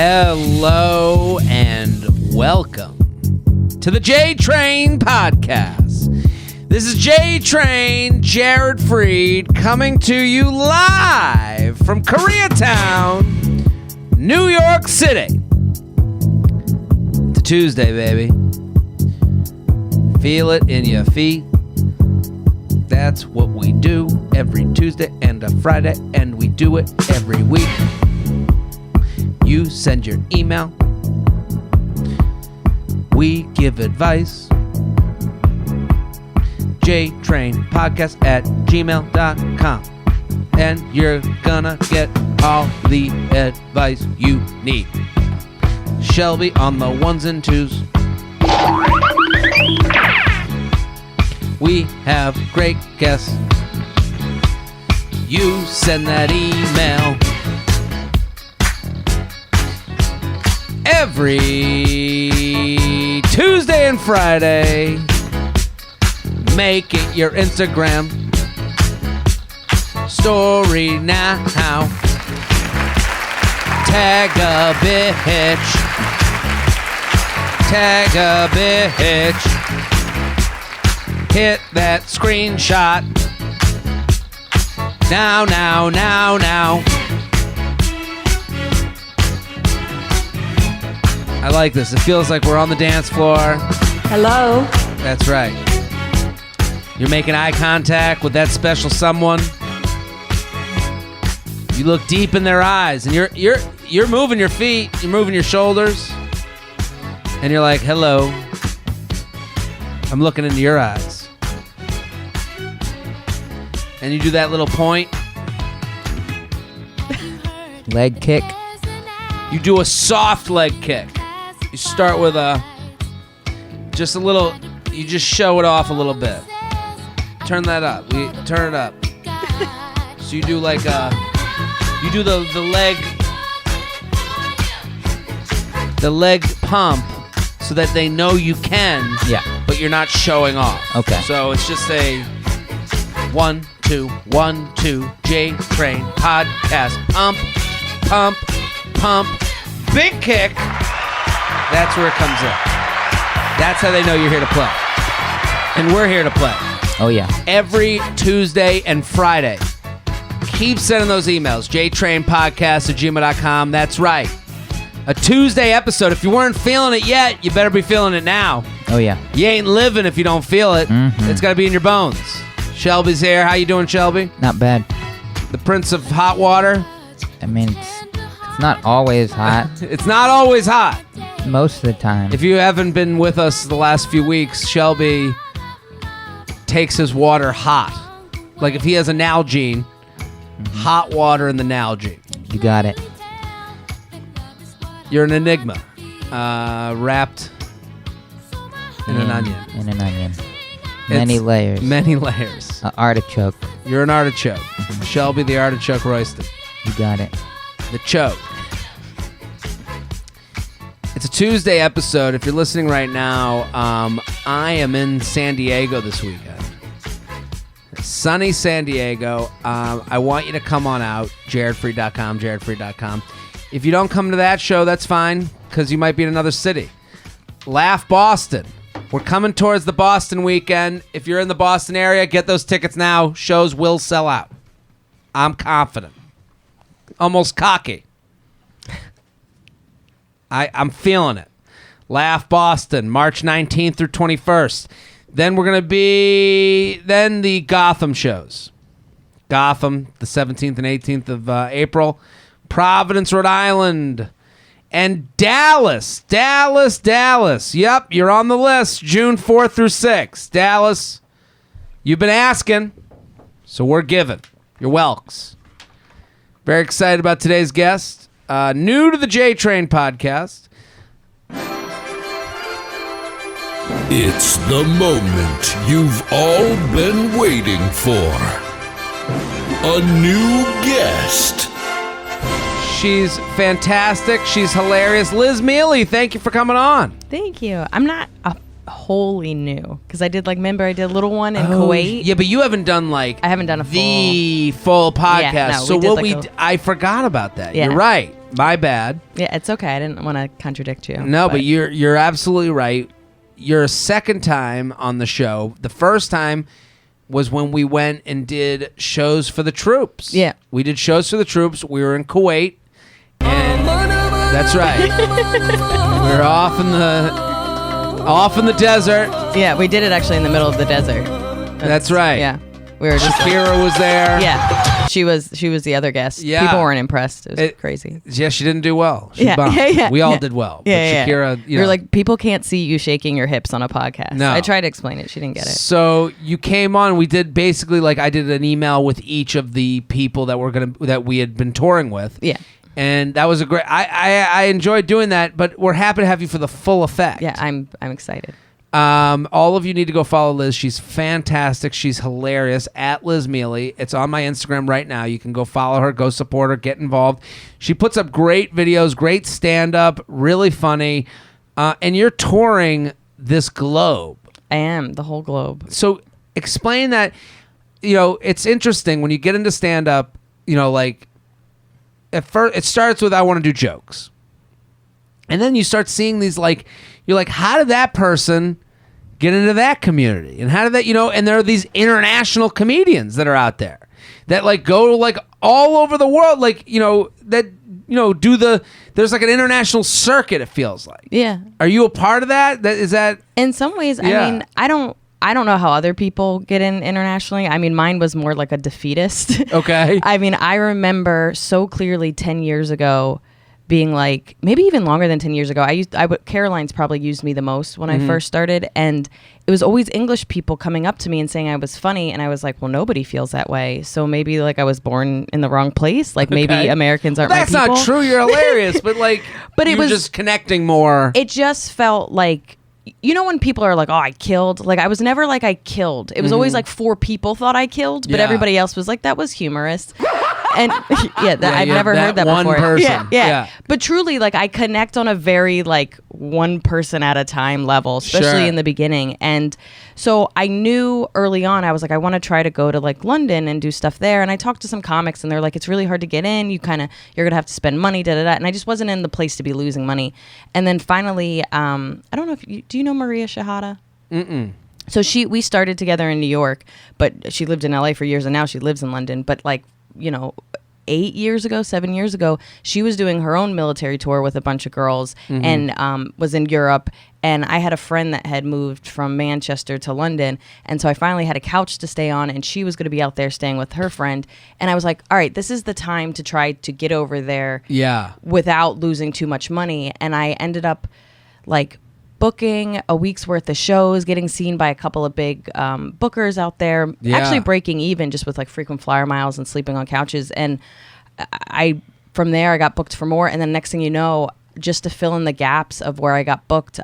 Hello and welcome to the JTrain podcast. This is JTrain, Jared Freid, coming to you live from Koreatown, New York City. It's a Tuesday, baby. Feel it in your feet. That's what we do every Tuesday and a Friday, and we do it every week. You send your email. We give advice. JTrainPodcast@gmail.com. And you're gonna get all the advice you need. Shelby on the ones and twos. We have great guests. You send that email. Every Tuesday and Friday, make it your Instagram story now. Tag a bitch. Tag a bitch. Hit that screenshot. Now. I like this. It feels like we're on the dance floor. Hello. That's right. You're making eye contact with that special someone. You look deep in their eyes, and you're moving your feet, you're moving your shoulders, and you're like, "Hello. I'm looking into your eyes." And you do that little point. Leg kick. You do a soft leg kick. You start with just a little, you just show it off a little bit. Turn that up. Turn it up. So you do like you do the leg pump so that they know you can. Yeah. But you're not showing off. Okay. So it's just a 1, 2, 1, 2, JTrain podcast. Pump. Big kick. That's where it comes in. That's how they know you're here to play. And we're here to play. Oh, yeah. Every Tuesday and Friday. Keep sending those emails. JTrainPodcast@gmail.com. That's right. A Tuesday episode. If you weren't feeling it yet, you better be feeling it now. Oh, yeah. You ain't living if you don't feel it. Mm-hmm. It's got to be in your bones. Shelby's here. How you doing, Shelby? Not bad. The Prince of Hot Water. I mean, it's not always hot. It's not always hot. Most of the time. If you haven't been with us the last few weeks, Shelby takes his water hot. Like if he has a Nalgene, hot water in the Nalgene. You got it. You're an enigma, wrapped in an onion. In an onion. Many layers. Many layers. Artichoke. You're an artichoke. Shelby the artichoke roasted. You got it. The choke. It's a Tuesday episode. If you're listening right now, I am in San Diego this weekend. Sunny San Diego. I want you to come on out. JaredFree.com. If you don't come to that show, that's fine, because you might be in another city. Laugh Boston. We're coming towards the Boston weekend. If you're in the Boston area, get those tickets now. Shows will sell out. I'm confident. Almost cocky. I'm feeling it. Laugh Boston, March 19th through 21st. Then we're going to be the Gotham shows. Gotham, the 17th and 18th of April. Providence, Rhode Island. And Dallas. Yep, you're on the list. June 4th through 6th. Dallas, you've been asking, so we're giving. You're welks. Very excited about today's guest. New to the JTrain podcast. It's the moment you've all been waiting for. A new guest. She's fantastic. She's hilarious. Liz Mealy, thank you for coming on. Thank you. I'm not wholly new because I did remember I did a little one in Kuwait. Yeah, but you haven't done I haven't done a full podcast. Yeah, no, so I forgot about that. Yeah. You're right. My bad. Yeah, it's okay. I didn't want to contradict you. No, but you're absolutely right. Your second time on the show, the first time was when we went and did shows for the troops. Yeah. We did shows for the troops. We were in Kuwait. And that's right. We were off in the desert. Yeah, we did it actually in the middle of the desert. That's right. Yeah. We were just Shakira was there. Yeah. She was the other guest. Yeah. People weren't impressed. It was crazy. Yeah, she didn't do well. She Yeah, bombed. yeah. We all Yeah. did well. Yeah, but Shakira, You're like, people can't see you shaking your hips on a podcast. No. I tried to explain it. She didn't get it. So you came on. We did basically I did an email with each of the people that we had been touring with. Yeah. And that was a great. I enjoyed doing that. But we're happy to have you for the full effect. Yeah, I'm excited. All of you need to go follow Liz. She's fantastic. She's hilarious. At Liz Mealy. It's on my Instagram right now. You can go follow her, go support her, get involved. She puts up great videos, great stand-up, really funny. And you're touring this globe. I am, the whole globe. So explain that. It's interesting when you get into stand-up, at first it starts with I want to do jokes. And then you start seeing these you're like, how did that person get into that community? And how did that, and there are these international comedians that are out there that go all over the world, there's an international circuit, it feels like. Yeah. Are you a part of that? Is that In some ways, Yeah. I mean, I don't know how other people get in internationally. I mean, mine was more like a defeatist. okay? I mean, I remember so clearly 10 years ago being maybe even longer than 10 years ago. Caroline's probably used me the most when I first started. And it was always English people coming up to me and saying I was funny. And I was like, well, nobody feels that way. So maybe I was born in the wrong place. Maybe Americans aren't That's my people. not true. You're hilarious. But But it you're was just connecting more. It just felt like, when people are like, oh, I killed. I was never I killed. It was always 4 people thought I killed. But Yeah. everybody else was like, that was humorous. And I've never that heard that one before. person. Yeah. But truly, I connect on a very one person at a time level, especially Sure. in the beginning. And so I knew early on, I was like, I want to try to go to London and do stuff there. And I talked to some comics, and they're like, it's really hard to get in. You're gonna have to spend money, da da da. And I just wasn't in the place to be losing money. And then finally, I don't know if do you know Maria Shahada? Mm-mm. So we started together in New York, but she lived in LA for years, and now she lives in London. But 7 years ago, she was doing her own military tour with a bunch of girls and was in Europe. And I had a friend that had moved from Manchester to London. And so I finally had a couch to stay on, and she was going to be out there staying with her friend. And I was like, all right, this is the time to try to get over there without losing too much money. And I ended up booking a week's worth of shows, getting seen by a couple of big bookers out there, actually breaking even just with frequent flyer miles and sleeping on couches. And from there I got booked for more. And then next thing you know, just to fill in the gaps of where I got booked,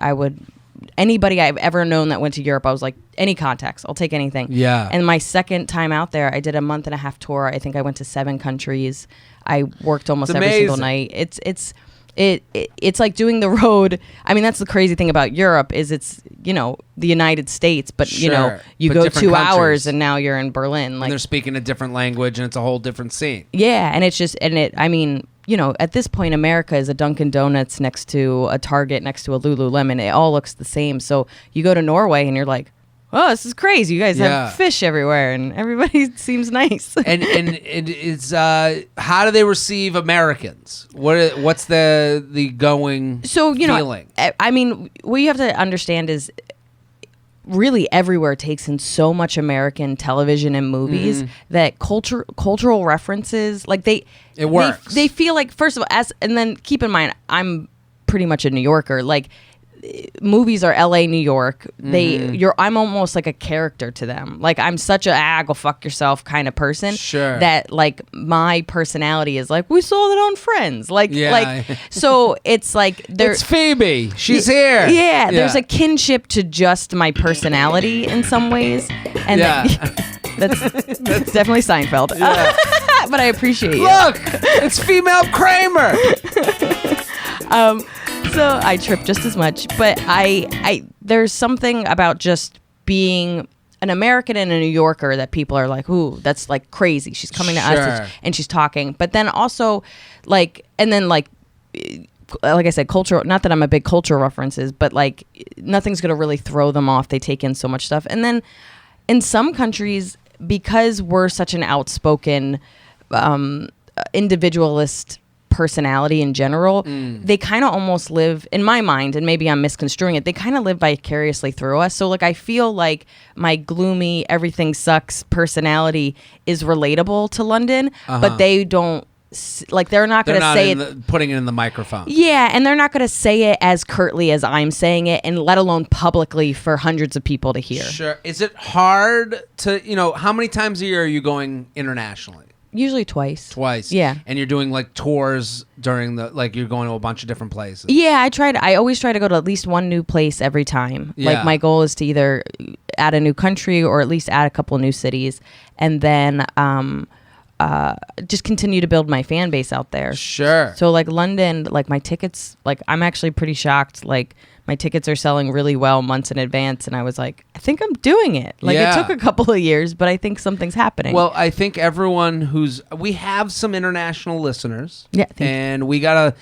anybody I've ever known that went to Europe, I was like, any contacts, I'll take anything. Yeah. And my second time out there, I did a 1.5-month tour. I think I went to 7 countries. I worked almost every single night. It's like doing the road. I mean, that's the crazy thing about Europe is it's, the United States, but Sure. you But go different 2 hours countries. and now you're in Berlin. And they're speaking a different language, and it's a whole different scene. Yeah, and it's just, at this point, America is a Dunkin' Donuts next to a Target next to a Lululemon. It all looks the same. So you go to Norway and you're like, oh, this is crazy. You guys have fish everywhere and everybody seems nice. and it is how do they receive Americans? What's the going feeling? I mean, what you have to understand is really everywhere takes in so much American television and movies that cultural references it works. They feel like, first of all, and then keep in mind, I'm pretty much a New Yorker. Movies are LA, New York. I'm almost like a character to them. I'm such a go fuck yourself kind of person. Sure. That my personality is we saw that on Friends. So it's it's Phoebe. She's here. Yeah, there's a kinship to just my personality in some ways, and that's definitely Seinfeld. Yeah. But I appreciate you. Look, it's female Kramer. So I trip just as much, but I there's something about just being an American and a New Yorker that people are like, ooh, that's like crazy. She's coming to us and she's talking. But then also like, and then like I said, cultural, not that I'm a big cultural references, but like nothing's going to really throw them off. They take in so much stuff. And then in some countries, because we're such an outspoken individualist personality in general, they kind of almost live, in my mind, and maybe I'm misconstruing it, they kind of live vicariously through us. So like I feel like my gloomy, everything sucks personality is relatable to London, but they don't, like they're not going to say it, putting it in the microphone. Yeah, and they're not going to say it as curtly as I'm saying it, and let alone publicly for hundreds of people to hear. Sure. Is it hard to, how many times a year are you going internationally? Usually twice. Yeah. And you're doing like tours during you're going to a bunch of different places. Yeah, I always try to go to at least one new place every time. Yeah. Like my goal is to either add a new country or at least add a couple new cities, and then just continue to build my fan base out there. Sure. So like London, like my tickets, like I'm actually pretty shocked. Like my tickets are selling really well months in advance, and I was like, I think I'm doing it. Like it took a couple of years, but I think something's happening. Well, I think everyone we have some international listeners. Yeah. And we gotta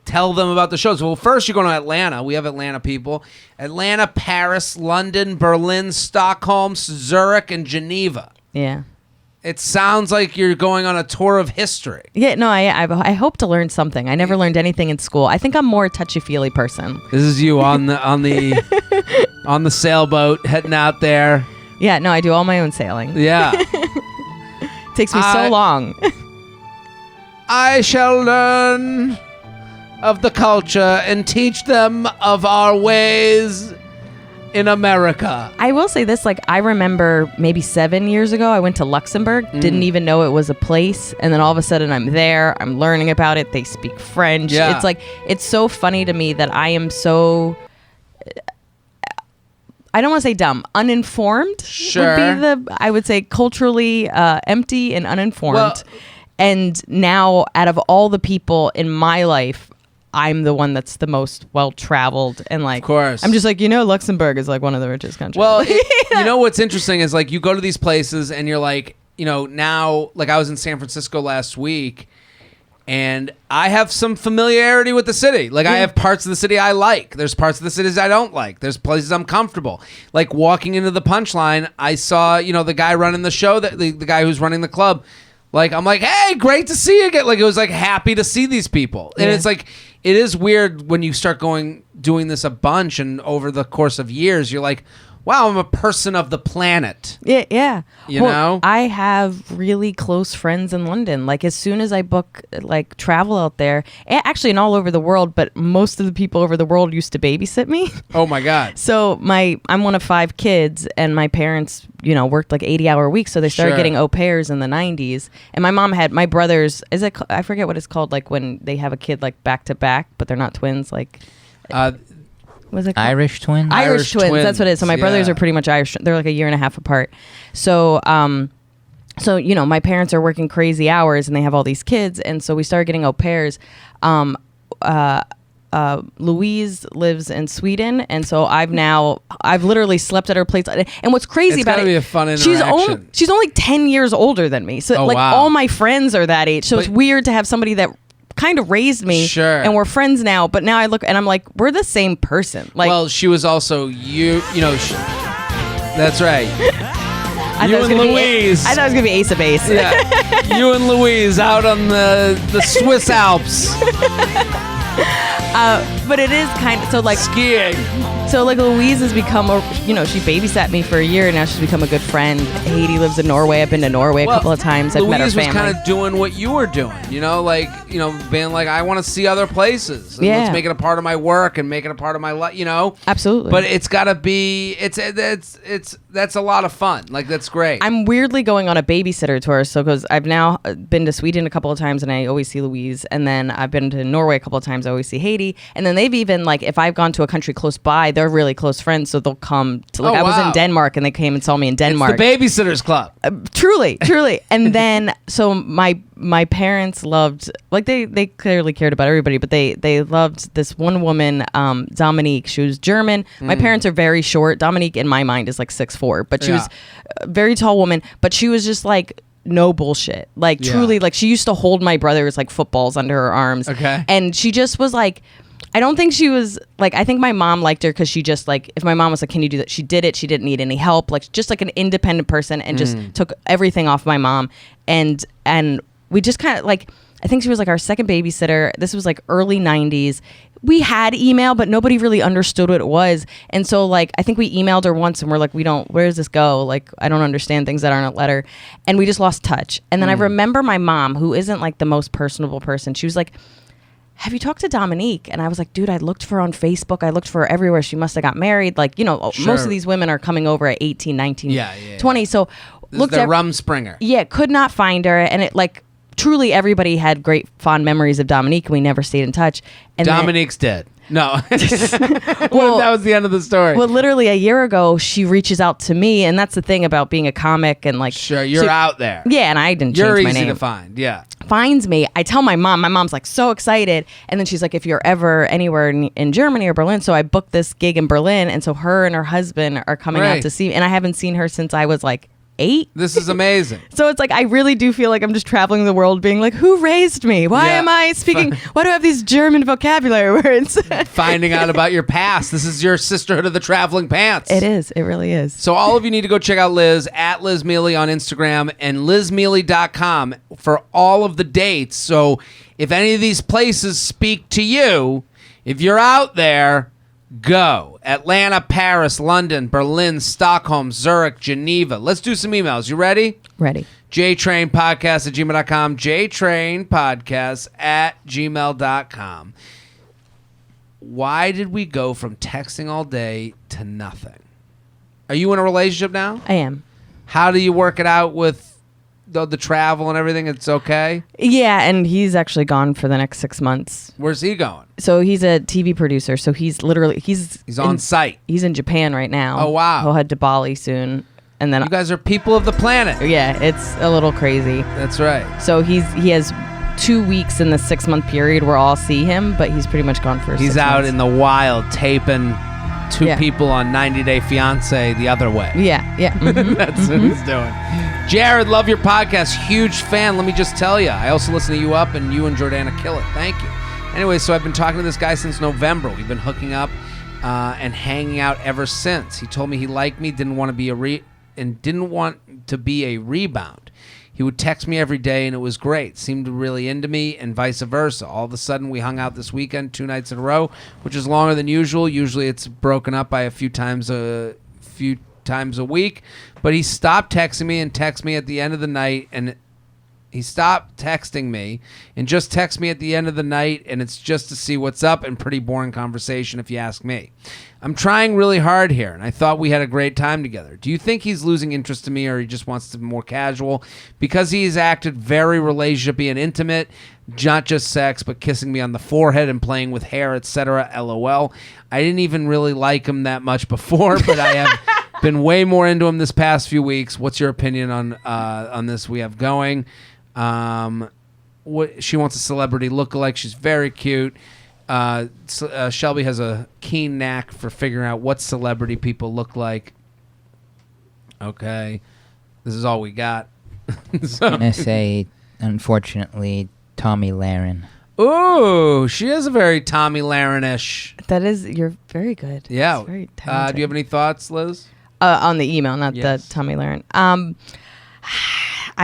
tell them about the shows. Well, first you're going to Atlanta. We have Atlanta people. Atlanta, Paris, London, Berlin, Stockholm, Zurich, and Geneva. Yeah. It sounds like you're going on a tour of history. Yeah, no, I hope to learn something. I never learned anything in school. I think I'm more a touchy-feely person. This is you on the on the sailboat heading out there. Yeah, no, I do all my own sailing. Yeah. Takes me so long. I shall learn of the culture and teach them of our ways in America. I will say this, like I remember maybe 7 years ago, I went to Luxembourg, didn't even know it was a place, and then all of a sudden I'm there, I'm learning about it, they speak French. Yeah. It's like, it's so funny to me that I am so, I don't want to say dumb, uninformed Sure. would be I would say culturally empty and uninformed. Well, and now out of all the people in my life, I'm the one that's the most well-traveled, and like, of course. I'm just like, Luxembourg is like one of the richest countries. Well, what's interesting is like you go to these places and you're like, now, like I was in San Francisco last week and I have some familiarity with the city. Like I have parts of the city I like. There's parts of the cities I don't like. There's places I'm comfortable. Like walking into the Punchline, I saw, the guy running the show, the guy who's running the club. Like, I'm like, hey, great to see you again. Like, it was like happy to see these people. And it's like, it is weird when you start doing this a bunch, and over the course of years, you're like, wow, I'm a person of the planet. Yeah. You know? I have really close friends in London. Like, as soon as I book, like, travel out there, actually, and all over the world, but most of the people over the world used to babysit me. Oh, my God. So, I'm one of 5 kids, and my parents, worked like 80-hour weeks, so they started getting au pairs in the 90s. And my mom had, my brothers, I forget what it's called, like, when they have a kid, like, back-to-back, but they're not twins, like... Was it called? Irish twins? Irish twins, that's what it is. So my brothers are pretty much Irish. They're like a year and a half apart. So, my parents are working crazy hours and they have all these kids. And so we started getting au pairs. Louise lives in Sweden. And so I've literally slept at her place. And what's crazy about it, be a fun interaction. she's only 10 years older than me. So wow. all my friends are that age. So it's weird to have somebody that kind of raised me, and we're friends now, but now I look and I'm like, we're the same person. Like, well, she was also that's right. You and Louise. I thought it was gonna be Ace of Base. Yeah, you and Louise out on the Swiss Alps. But it is kind of so like skiing. So like Louise has become she babysat me for a year, and now she's become a good friend. Haiti lives in Norway. I've been to Norway a couple of times. I've met her family. Louise was kind of doing what you were doing, being like, I want to see other places. And let's make it a part of my work and make it a part of my life, Absolutely. But it's got to be, that's a lot of fun. Like, that's great. I'm weirdly going on a babysitter tour. So, because I've now been to Sweden a couple of times and I always see Louise. And then I've been to Norway a couple of times. I always see Haiti. And then they've even like, if I've gone to a country close by, they're really close friends, so they'll come to like, I was in Denmark and they came and saw me in Denmark. It's the Babysitters Club. Truly. And then, so my parents loved, like they clearly cared about everybody, but they loved this one woman, Dominique. She was German. My parents are very short. Dominique in my mind is like 6'4", but she was a very tall woman, but she was just like, no bullshit. Like truly, like she used to hold my brothers like footballs under her arms. Okay. And she just was like, I don't think she was like, I think my mom liked her because she just like, if my mom was like, can you do that? She did it. She didn't need any help. Like just like an independent person and just took everything off my mom. And we just kind of like, I think she was like our second babysitter. This was like early 90s. We had email, but nobody really understood what it was. And so like, I think we emailed her once and we're like, where does this go? Like, I don't understand things that aren't a letter. And we just lost touch. And then I remember my mom, who isn't like the most personable person. She was like, have you talked to Dominique? And I was like, dude, I looked for her on Facebook. I looked for her everywhere. She must have got married. Like, you know, most of these women are coming over at 18, 19, 20. So looked at Rumspringer. Yeah, could not find her. And it like, truly everybody had great fond memories of Dominique. We never stayed in touch. And Dominique's dead. No. Well, that was the end of the story. Well, literally a year ago, she reaches out to me. And that's the thing about being a comic and like. Sure, you're out there. Yeah, and I didn't change my name. You're easy to find, yeah. Finds me. I tell my mom. My mom's like so excited. And then she's like, if you're ever anywhere in Germany or Berlin. So I booked this gig in Berlin. And so her and her husband are coming out to see me. And I haven't seen her since I was like 8. This is amazing. So it's like I really do feel like I'm just traveling the world being like, who raised me? Why am I speaking? Why do I have these German vocabulary words? Finding out about your past. This is your sisterhood of the traveling pants. It is. It really is. So all of you need to go check out Liz at Liz Mealy on Instagram and lizmealy.com for all of the dates. So if any of these places speak to you, if you're out there, go. Atlanta, Paris, London, Berlin, Stockholm, Zurich, Geneva. Let's do some emails. You ready? Ready. JTrainPodcast@gmail.com. JTrainPodcast@gmail.com. Why did we go from texting all day to nothing? Are you in a relationship now? I am. How do you work it out with the travel and everything? It's okay? Yeah, and he's actually gone for the next 6 months. Where's he going? So he's a TV producer. So he's literally he's on site. He's in Japan right now. Oh wow! He'll head to Bali soon, and then you guys are people of the planet. Yeah, it's a little crazy. That's right. So he has 2 weeks in the 6-month period where I'll see him, but he's pretty much gone for. He's 6 out months. in the wild taping two people on 90 Day Fiancé the other way. Yeah. Mm-hmm. That's what he's doing. Jared, love your podcast. Huge fan. Let me just tell you. I also listen to You Up, and you and Jordana kill it. Thank you. Anyway, so I've been talking to this guy since November. We've been hooking up and hanging out ever since. He told me he liked me, didn't want to be a rebound. He would text me every day, and it was great. Seemed really into me, and vice versa. All of a sudden, we hung out this weekend 2 nights in a row, which is longer than usual. Usually, it's broken up by a few times a week. But he stopped texting me and texted me at the end of the night, and he stopped texting me and just text me at the end of the night, and it's just to see what's up, and pretty boring conversation if you ask me. I'm trying really hard here, and I thought we had a great time together. Do you think he's losing interest in me, or he just wants to be more casual? Because he's acted very relationship-y and intimate, not just sex, but kissing me on the forehead and playing with hair, etc. LOL. I didn't even really like him that much before, but I have been way more into him this past few weeks. What's your opinion on this we have going? She wants a celebrity lookalike. She's very cute. Shelby has a keen knack for figuring out what celebrity people look like. Okay. This is all we got. So. I'm going to say, unfortunately, Tomi Lahren. Ooh, she is a very Tomi Lahren-ish. That is, you're very good. Yeah. That's very talented. Do you have any thoughts, Liz? On the email, not the Tomi Lahren. I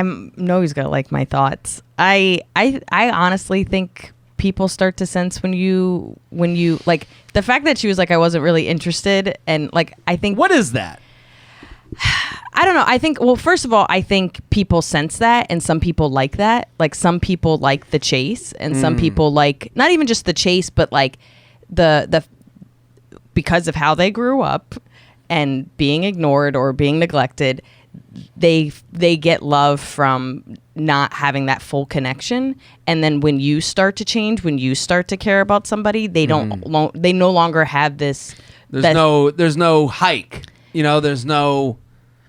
know he's gonna like my thoughts. I honestly think people start to sense when you like the fact that she was like I wasn't really interested, and like I think what is that? I don't know. I think first of all, I think people sense that, and some people like that. Like some people like the chase, and some people like not even just the chase, but like the because of how they grew up and being ignored or being neglected. they get love from not having that full connection, and then when you start to change, when you start to care about somebody, they they no longer have this. There's no hike. There's no.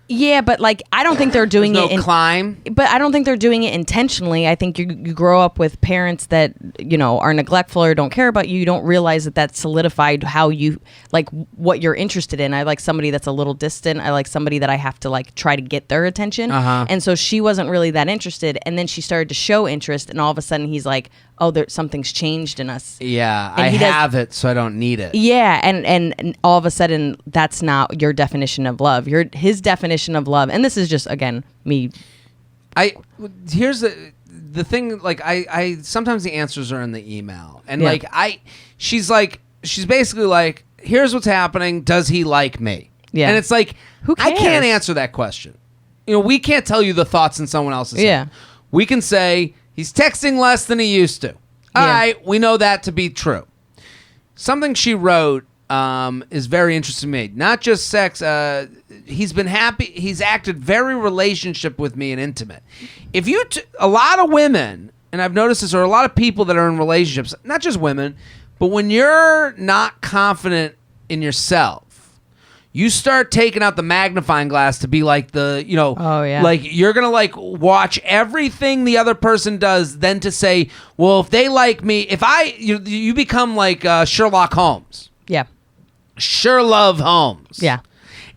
Yeah, but like I don't think they're doing no it. Climb. But I don't think they're doing it intentionally. I think you grow up with parents that are neglectful or don't care about you. You don't realize that solidified how you like what you're interested in. I like somebody that's a little distant. I like somebody that I have to like try to get their attention. And so she wasn't really that interested. And then she started to show interest, and all of a sudden he's like, "Oh, something's changed in us." Yeah, I have it, so I don't need it. Yeah, and all of a sudden that's not your definition of love. His definition of love, and this is just again me. Here's the thing. Like I sometimes the answers are in the email, and she's basically like, here's what's happening. Does he like me? Yeah, and it's like, who cares? I can't answer that question. We can't tell you the thoughts in someone else's head. We can say he's texting less than he used to. All right, we know that to be true. Something she wrote is very interesting to me. Not just sex. He's been happy. He's acted very relationship with me and intimate. If you, a lot of women, and I've noticed this, or a lot of people that are in relationships, not just women, but when you're not confident in yourself, you start taking out the magnifying glass to be like like you're going to like watch everything the other person does, then to say, well, if they like me, you become like Sherlock Holmes. Yeah. Sherlock Holmes. Yeah.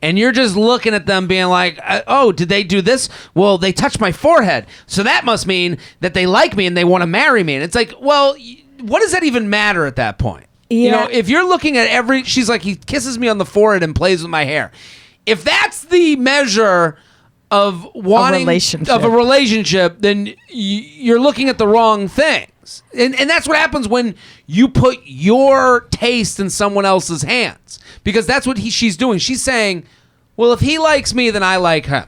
And you're just looking at them being like, oh, did they do this? Well, they touched my forehead. So that must mean that they like me and they want to marry me. And it's like, well, what does that even matter at that point? Yeah. If you're looking at she's like, he kisses me on the forehead and plays with my hair. If that's the measure of wanting a relationship, then you're looking at the wrong things. And that's what happens when you put your taste in someone else's hands, because that's what she's doing. She's saying, well, if he likes me, then I like him.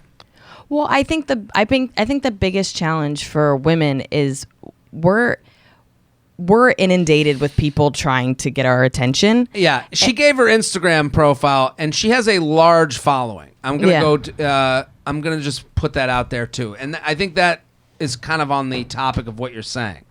Well, I think the biggest challenge for women is we're inundated with people trying to get our attention. Yeah, she gave her Instagram profile, and she has a large following. I'm gonna I'm gonna just put that out there too, and I think that is kind of on the topic of what you're saying.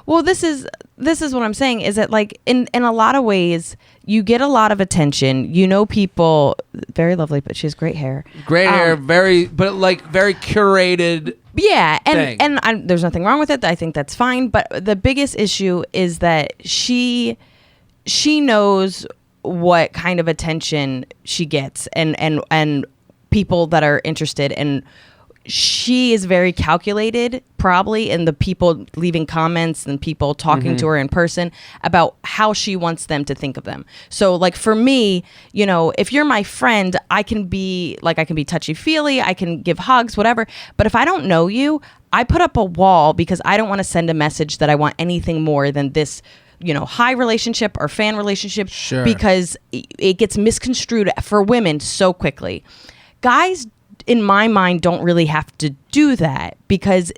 Well, this is what I'm saying, is that like in a lot of ways you get a lot of attention. People, very lovely, but she has great hair. Great hair, very curated. Yeah, and there's nothing wrong with it. I think that's fine. But the biggest issue is that she knows what kind of attention she gets, and people that are interested, and she is very calculated, probably, in the people leaving comments and people talking to her in person about how she wants them to think of them. So, like, for me, if you're my friend, I can be touchy-feely, I can give hugs, whatever. But if I don't know you, I put up a wall because I don't want to send a message that I want anything more than this, high relationship or fan relationship. Sure. Because it gets misconstrued for women so quickly. Guys, in my mind, don't really have to do that because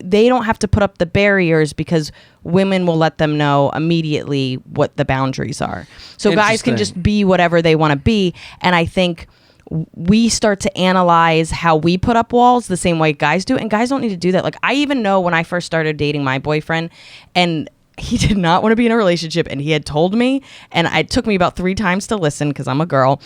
they don't have to put up the barriers, because women will let them know immediately what the boundaries are. So guys can just be whatever they want to be. And I think we start to analyze how we put up walls the same way guys do. And guys don't need to do that. Like, I even know when I first started dating my boyfriend, and he did not want to be in a relationship, and he had told me, and it took me about 3 times to listen because I'm a girl,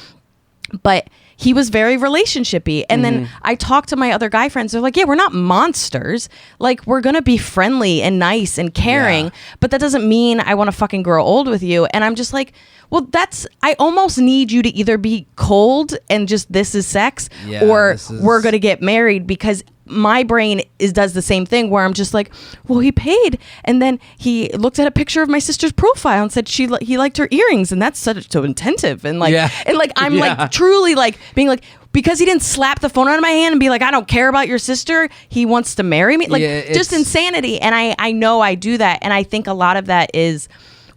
but he was very relationshipy. And then I talked to my other guy friends. They're like, yeah, we're not monsters. Like, we're going to be friendly and nice and caring, but that doesn't mean I want to fucking grow old with you. And I'm just like, well, I almost need you to either be cold and just, this is sex, or we're going to get married, because my brain does the same thing where I'm just like, well, he paid, and then he looked at a picture of my sister's profile and said he liked her earrings, and that's so intensive, and I'm like truly like being like, because he didn't slap the phone out of my hand and be like, I don't care about your sister, he wants to marry me, like just insanity. And I know I do that, and I think a lot of that is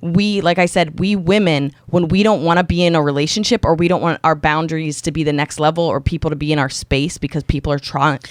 we, like I said, we women, when we don't want to be in a relationship or we don't want our boundaries to be the next level or people to be in our space because people are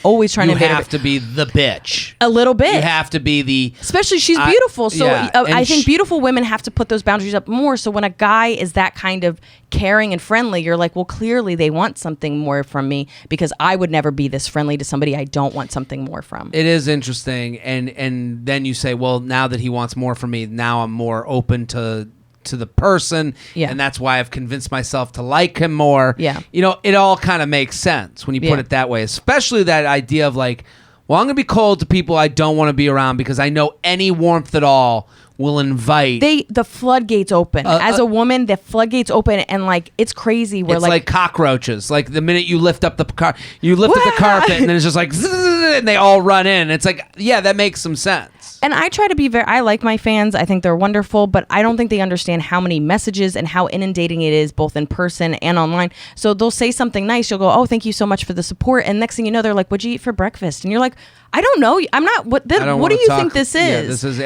always trying You to have to be the bitch. a little bit. You have to be the... Especially she's beautiful. So yeah, I think beautiful women have to put those boundaries up more. So when a guy is that kind of caring and friendly, you're like, well, clearly they want something more from me because I would never be this friendly to somebody I don't want something more from. It is interesting. And then you say, well, now that he wants more from me, now I'm more open to the person. Yeah. And that's why I've convinced myself to like him more. Yeah. You know, it all kind of makes sense when you put Yeah. it that way, especially that idea of like, well, I'm going to be cold to people I don't want to be around because I know any warmth at all will invite. The floodgates open. As a woman, the floodgates open, and like it's crazy. Where It's like cockroaches. Like the minute you lift up the the carpet, and then it's just like, zzz, and they all run in. It's like, yeah, that makes some sense. And I try to be I like my fans. I think they're wonderful, but I don't think they understand how many messages and how inundating it is both in person and online. So they'll say something nice. You'll go, oh, thank you so much for the support. And next thing you know, they're like, what'd you eat for breakfast? And you're like, I don't know. I'm not. What do you think this is? Yeah, this is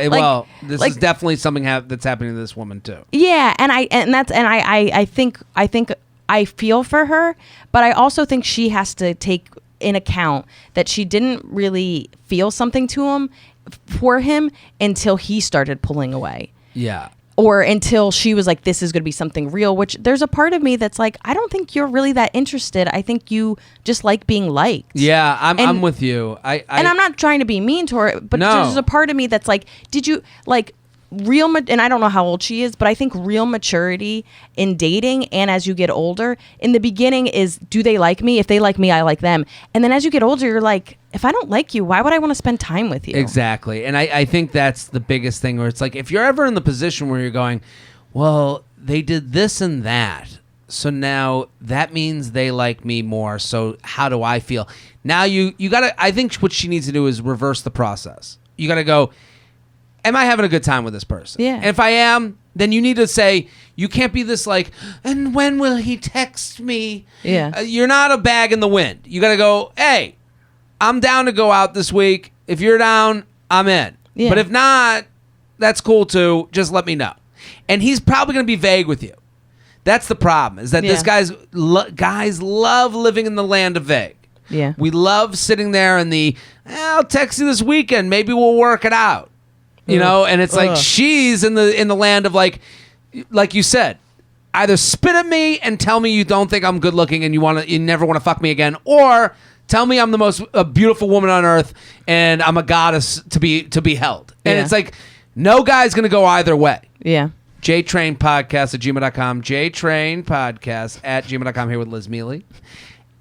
this is definitely something that's happening to this woman too. Yeah, I think I feel for her, but I also think she has to take in account that she didn't really feel something for him until he started pulling away. Yeah. Or until she was like, this is going to be something real, which there's a part of me that's like, I don't think you're really that interested. I think you just like being liked. Yeah, I'm with you. And I'm not trying to be mean to her, but No. there's a part of me that's like, did you like and I don't know how old she is, but I think real maturity in dating and as you get older, in the beginning is, do they like me? If they like me, I like them. And then as you get older, you're like, if I don't like you, why would I want to spend time with you? Exactly. And I think that's the biggest thing where it's like, if you're ever in the position where you're going, well, they did this and that, so now that means they like me more, so how do I feel? Now you gotta, I think what she needs to do is reverse the process. You gotta go, am I having a good time with this person? Yeah. And if I am, then you need to say, you can't be this like, and when will he text me? Yeah. You're not a bag in the wind. You got to go, hey, I'm down to go out this week. If you're down, I'm in. Yeah. But if not, that's cool too. Just let me know. And he's probably going to be vague with you. That's the problem, is that this guys love living in the land of vague. Yeah. We love sitting there in the, I'll text you this weekend. Maybe we'll work it out. You know, and it's like she's in the land of like you said, either spit at me and tell me you don't think I'm good looking and you never want to fuck me again, or tell me I'm the most beautiful woman on earth and I'm a goddess to be held. And it's like, no guy's gonna go either way. Yeah. JTrain podcast at gmail.com. JTrain podcast at gmail.com. Here with Liz Mealy.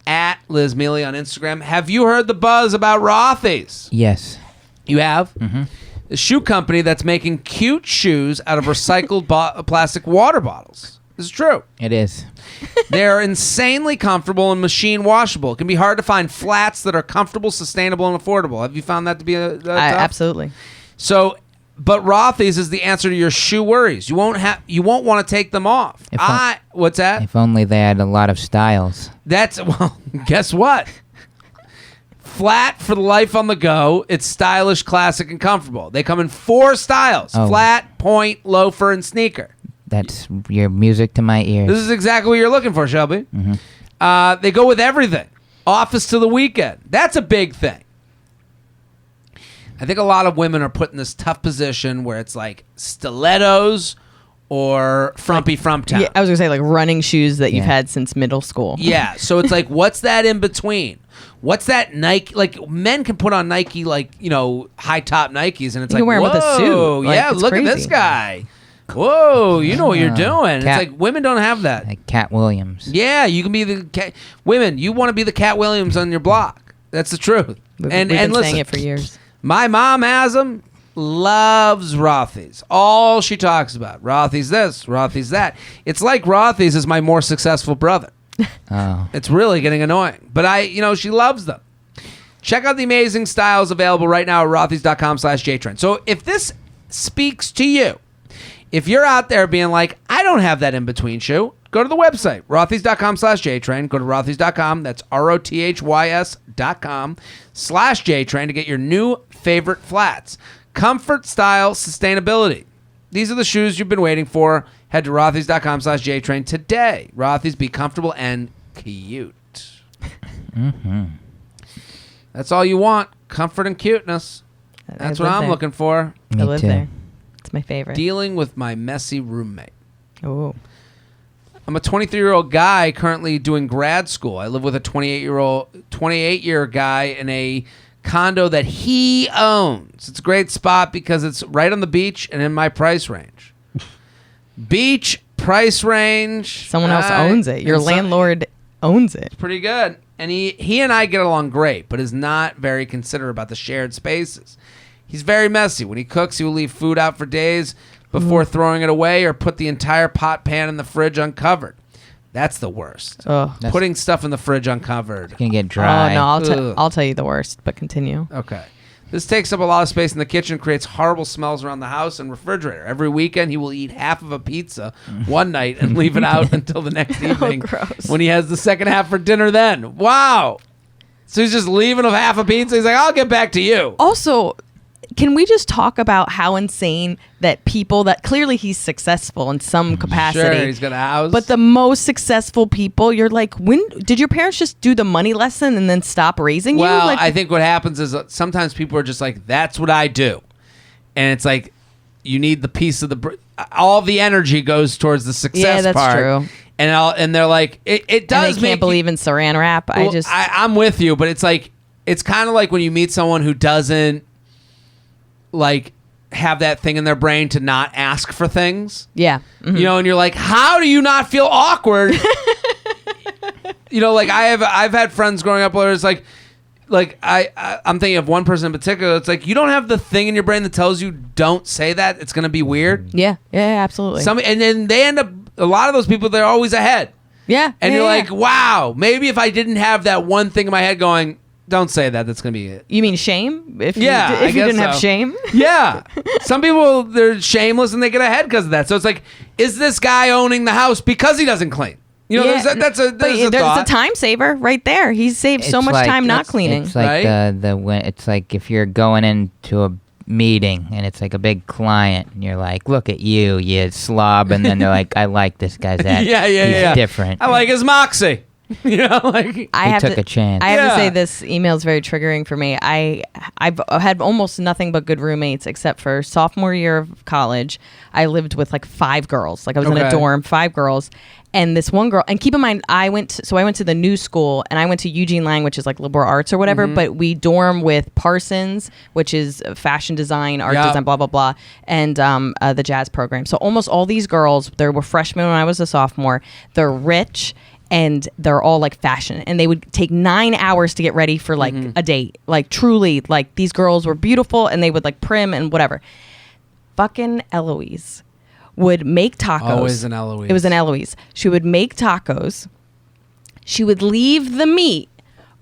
At Liz Mealy on Instagram. Have you heard the buzz about Rothy's? Yes. You have? Mm-hmm. A shoe company that's making cute shoes out of recycled plastic water bottles. This is true. It is. They're insanely comfortable and machine washable. It can be hard to find flats that are comfortable, sustainable, and affordable. Have you found that to be tough? Absolutely. So, but Rothy's is the answer to your shoe worries. You won't want to take them off. What's that? If only they had a lot of styles. Well, guess what? Flat for the life on the go. It's stylish, classic, and comfortable. They come in 4 styles: flat, point, loafer, and sneaker. That's your music to my ears. This is exactly what you're looking for, Shelby. Mm-hmm. They go with everything. Office to the weekend. That's a big thing. I think a lot of women are put in this tough position where it's like stilettos or frumpy frumptown. Yeah, I was going to say like running shoes that you've had since middle school. Yeah, so it's like, what's that in between? What's that Nike? Like, men can put on Nike, like, you know, high top Nikes, and it's you like, can wear them with a suit. Like, yeah, it's look crazy. at this guy. Whoa, you know what you're doing. It's like women don't have that. Like Cat Williams. Yeah, you can be the cat. Women, you want to be the Cat Williams on your block. That's the truth. We've been listen, saying it for years. My mom has them. Loves Rothy's. All she talks about. Rothy's this, Rothy's that. It's like Rothy's is my more successful brother. Oh. It's really getting annoying. But she loves them. Check out the amazing styles available right now at rothys.com/JTrain. So if this speaks to you, if you're out there being like, I don't have that in-between shoe, go to the website, rothys.com/JTrain. Go to rothys.com. That's rothys.com/JTrain to get your new favorite flats. Comfort, style, sustainability. these are the shoes you've been waiting for. Head to rothys.com/JTrain today. Rothys, be comfortable and cute. That's all you want. Comfort and cuteness. That's what I'm looking for. I live there. It's my favorite. Dealing with my messy roommate. Oh. I'm a 23-year-old guy currently doing grad school. I live with a 28-year guy in a condo that he owns. It's a great spot because it's right on the beach and in my price range. Beach, price range. Someone else owns it. Your landlord owns it. It's pretty good. And he and I get along great, but is not very considerate about the shared spaces. He's very messy. When he cooks, he will leave food out for days before throwing it away or put the entire pot pan in the fridge uncovered. That's the worst. Putting stuff in the fridge uncovered. It's going to get dry. Oh, no, I'll tell you the worst, but continue. Okay. This takes up a lot of space in the kitchen, creates horrible smells around the house and refrigerator. Every weekend, he will eat half of a pizza one night and leave it out until the next evening gross. when he has the second half for dinner then. Wow. So he's just leaving a half a pizza. He's like, I'll get back to you. Also, can we just talk about how insane that people that clearly he's successful in some capacity. Sure, he's got a house. But the most successful people, you're like, when did your parents just do the money lesson and then stop raising you? Well, Like, I think what happens is sometimes people are just like, that's what I do. And it's like, you need the piece of all the energy goes towards the success that's part. true. And they're like, it does and they can't believe in saran wrap. Well, I'm with you, but it's like, it's kind of like when you meet someone who doesn't like have that thing in their brain to not ask for things. Yeah. Mm-hmm. You know, and you're like, how do you not feel awkward? You know, like I've had friends growing up where it's like I'm thinking of one person in particular. It's like, you don't have the thing in your brain that tells you don't say that. It's going to be weird. Yeah, absolutely. And then they end up, a lot of those people, they're always ahead. Yeah. And yeah, you're yeah. like, wow, maybe if I didn't have that one thing in my head going, don't say that, that's going to be it. You mean shame? If Yeah, you didn't have shame? Yeah. Some people, they're shameless and they get ahead because of that. So it's like, is this guy owning the house because he doesn't clean? You know, Yeah, there's a there's thought. a time saver right there. He's saved so It's much like- time not cleaning. It's like Right? it's like if you're going into a meeting and it's like a big client and you're like, look at you slob, and then they're like, I like this guy's act. Yeah. He's different. I like his moxie. You know, like He took a chance. I have to Yeah. say this email is very triggering for me. I've had almost nothing but good roommates except for sophomore year of college. I lived with like 5 girls. Like I was in a Okay. dorm, 5 girls. And this one girl, and keep in mind, I went to the new school, and I went to Eugene Lang, which is like liberal arts or whatever, but we dorm with Parsons, which is fashion design, art design, blah, blah, blah, and the jazz program. So almost all these girls, they were freshmen when I was a sophomore. They're rich, and they're all like fashion, and they would take 9 hours to get ready for like a date. Like truly, like these girls were beautiful, and they would like prim and whatever. Fucking Eloise would make tacos. Always an Eloise. It was an Eloise. She would make tacos. She would leave the meat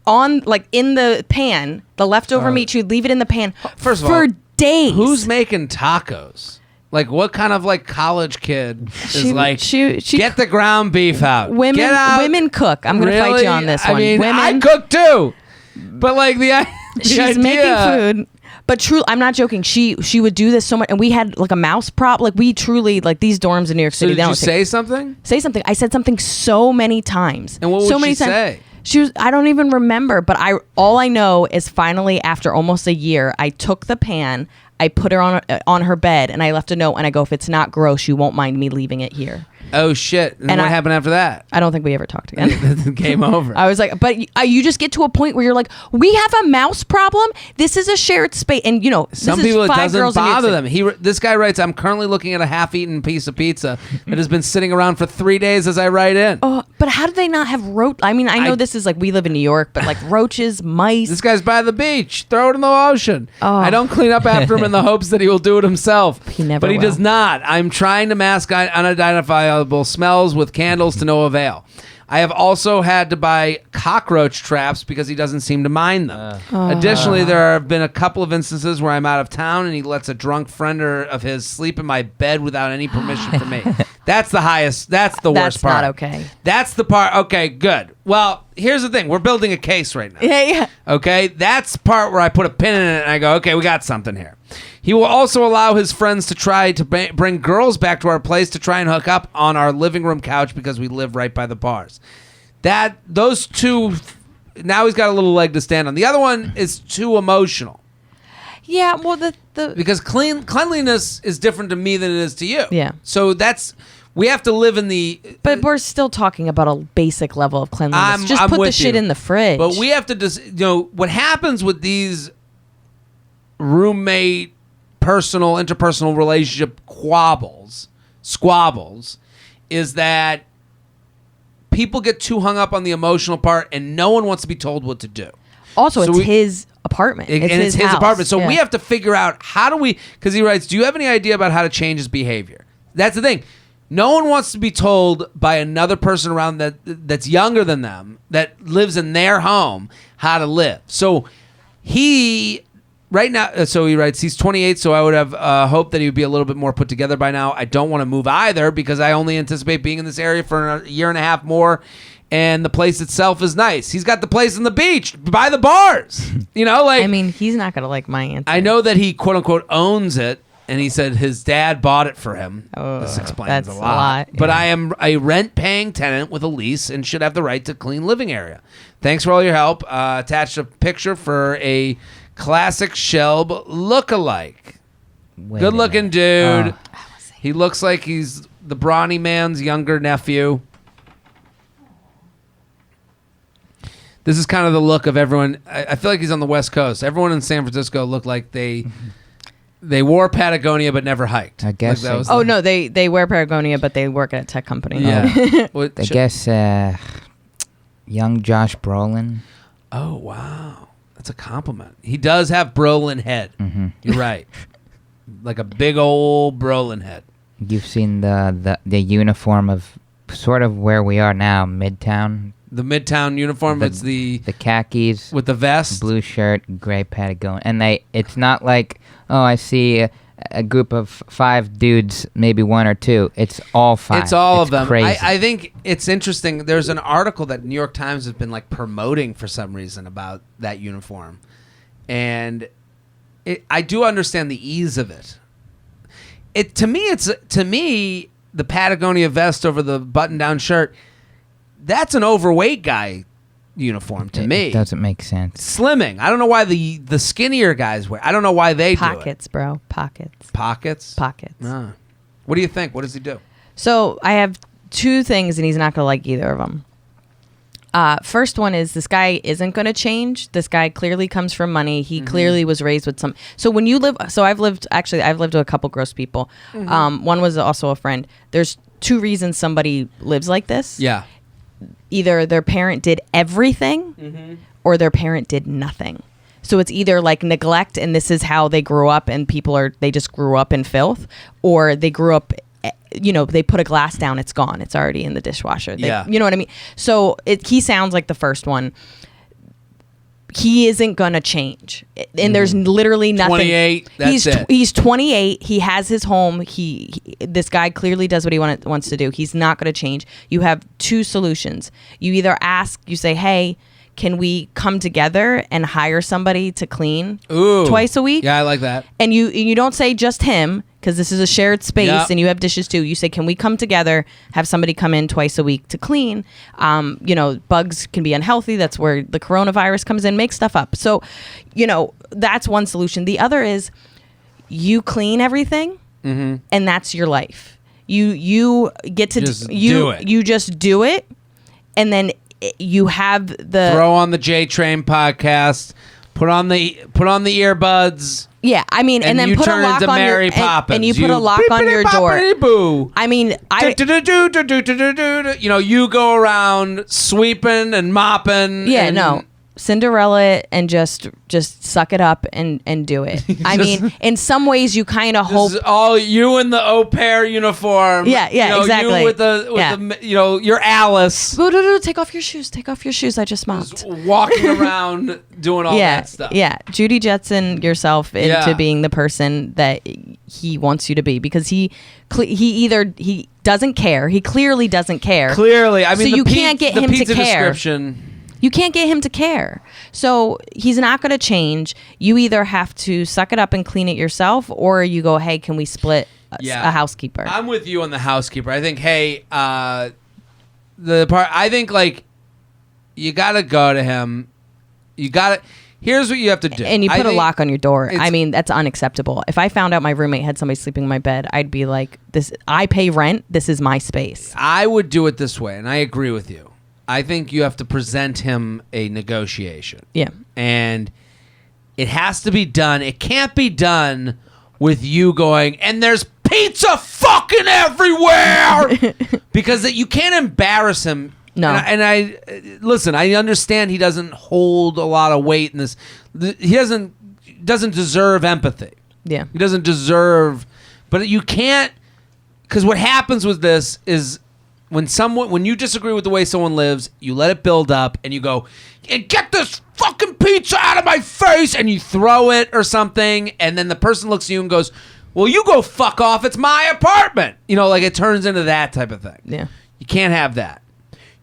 on, like, in the pan, the leftover meat. She would leave it in the pan First of for all, days. Who's making tacos? Like, what kind of like college kid is like, she get the ground beef out. Get out. Women cook. I'm going to fight Really? you on this one. I mean, women, I cook too. But like the she's idea, making food. But true, I'm not joking. She would do this so much, and we had like a mouse prop. Like we truly, like these dorms in New York So City. did they you don't say something? say something. I said something so many times. And what would so she many times. say? She was. I don't even remember. But all I know is finally, after almost a year, I took the pan, I put her on her bed, and I left a note. And I go, if it's not gross, you won't mind me leaving it here. Oh shit! And And what I- happened after that? I don't think we ever talked again. Game over. I was like, but you just get to a point where you're like, we have a mouse problem. This is a shared space, and you know, Some this people is it 5 doesn't girls in New York bother City. them. This guy writes, "I'm currently looking at a half-eaten piece of pizza that has been sitting around for 3 days as I write in." Oh, but how do they not have roach? I mean, I know this is like we live in New York, but like roaches, mice. This guy's by the beach. Throw it in the ocean. Oh. I don't clean up after him in the hopes that he will do it himself. He never But he will. does not. I'm trying to mask unidentifiable smells with candles to no avail. I have also had to buy cockroach traps because he doesn't seem to mind them. Additionally, there have been a couple of instances where I'm out of town and he lets a drunk friend of his sleep in my bed without any permission from me. That's the highest. That's the worst That's part. not okay. That's the part. Okay, good. Well, here's the thing. We're building a case right now. Yeah. Okay, that's the part where I put a pin in it and I go, okay, we got something here. He will also allow his friends to try to bring girls back to our place to try and hook up on our living room couch because we live right by the bars. Those two, now he's got a little leg to stand on. The other one is too emotional. Yeah, well, because cleanliness is different to me than it is to you. Yeah. So we have to live in the. But we're still talking about a basic level of cleanliness. Just I'm put the with shit you. in the fridge. But we have to what happens with these roommate, interpersonal relationship squabbles, is that people get too hung up on the emotional part, and no one wants to be told what to do. Also, it's his apartment. It's his house. apartment. So Yeah. we have to figure out because he writes, do you have any idea about how to change his behavior? That's the thing. No one wants to be told by another person around that's younger than them, that lives in their home, how to live. So he writes, he's 28, so I would have hoped that he would be a little bit more put together by now. I don't want to move either because I only anticipate being in this area for a year and a half more. And the place itself is nice. He's got the place on the beach by the bars. I mean, he's not going to like my answer. I know that he quote unquote owns it, and he said his dad bought it for him. This explains that's a lot. yeah. But I am a rent-paying tenant with a lease and should have the right to clean living area. Thanks for all your help. Attached a picture for a classic Shelb look-alike. Good-looking dude. He looks like he's the brawny man's younger nephew. This is kind of the look of everyone. I feel like he's on the West Coast. Everyone in San Francisco looked like they wore Patagonia but never hiked. I guess. Like no, they wear Patagonia, but they work at a tech company. Yeah. I guess young Josh Brolin. Oh, wow. That's a compliment. He does have Brolin head. Mm-hmm. You're right. Like a big old Brolin head. You've seen the uniform of sort of where we are now, Midtown. The Midtown uniform, it's the khakis with the vest, blue shirt, gray Patagonia, and it's not like, oh, I see a group of 5 dudes, maybe 1 or 2. It's all 5. It's all of them. Crazy. I think it's interesting. There's an article that New York Times has been like promoting for some reason about that uniform, and I do understand the ease of it. To me, the Patagonia vest over the button-down shirt. That's an overweight guy uniform to me. It doesn't make sense. Slimming. I don't know why the skinnier guys wear. I don't know why they Pockets, do it. bro. Pockets. Pockets? Ah. What do you think? What does he do? So I have 2 things, and he's not going to like either of them. First one is this guy isn't going to change. This guy clearly comes from money. He clearly was raised with some. So when you live, I've lived with a couple gross people. One was also a friend. There's 2 reasons somebody lives like this. Yeah. Either their parent did everything or their parent did nothing. So it's either like neglect and this is how they grew up and they just grew up in filth, or they grew up, they put a glass down, it's gone. It's already in the dishwasher. You know what I mean? So he sounds like the first one. He isn't going to change. And there's literally nothing. 28, that's it. He's 28. He has his home. This guy clearly does what he wants to do. He's not going to change. You have 2 solutions. You either you say, hey, can we come together and hire somebody to clean twice a week? Yeah, I like that. And you don't say just him, because this is a shared space and you have dishes too. You say, can we come together, have somebody come in twice a week to clean? Bugs can be unhealthy. That's where the coronavirus comes in, make stuff up. So, that's one solution. The other is you clean everything and that's your life. You get to do it. You just do it. And then you have throw on the JTrain podcast, put on the earbuds. Yeah, I mean, and then put a lock on your and you put a lock on your door. Boo. I mean, you go around sweeping and mopping. Yeah, no. Cinderella and just suck it up and do it. I mean, in some ways you kind of hope. This is all you in the au pair uniform. Yeah, exactly. You with the you're Alice. Take off your shoes. I just mopped. Just walking around doing all that stuff. Yeah, Judy Jetson yourself into being the person that he wants you to be, because he doesn't care. He clearly doesn't care. Clearly, I mean, so you can't get him to care. Description. You can't get him to care. So he's not going to change. You either have to suck it up and clean it yourself, or you go, hey, can we split a housekeeper? I'm with you on the housekeeper. I think, hey, I think, like, you got to go to him. You got to... Here's what you have to do. And you put a lock on your door. I mean, that's unacceptable. If I found out my roommate had somebody sleeping in my bed, I'd be like, "This. I pay rent. This is my space." I would do it this way, and I agree with you. I think you have to present him a negotiation. Yeah. And it has to be done. It can't be done with you going, and there's pizza fucking everywhere! Because you can't embarrass him. No. And I listen, I understand he doesn't hold a lot of weight in this. He doesn't deserve empathy. Yeah. He doesn't deserve, but you can't, because what happens with this is when you disagree with the way someone lives, you let it build up and you go, and get this fucking pizza out of my face, and you throw it or something, and then the person looks at you and goes, well, you go fuck off, it's my apartment. Like it turns into that type of thing. Yeah. You can't have that.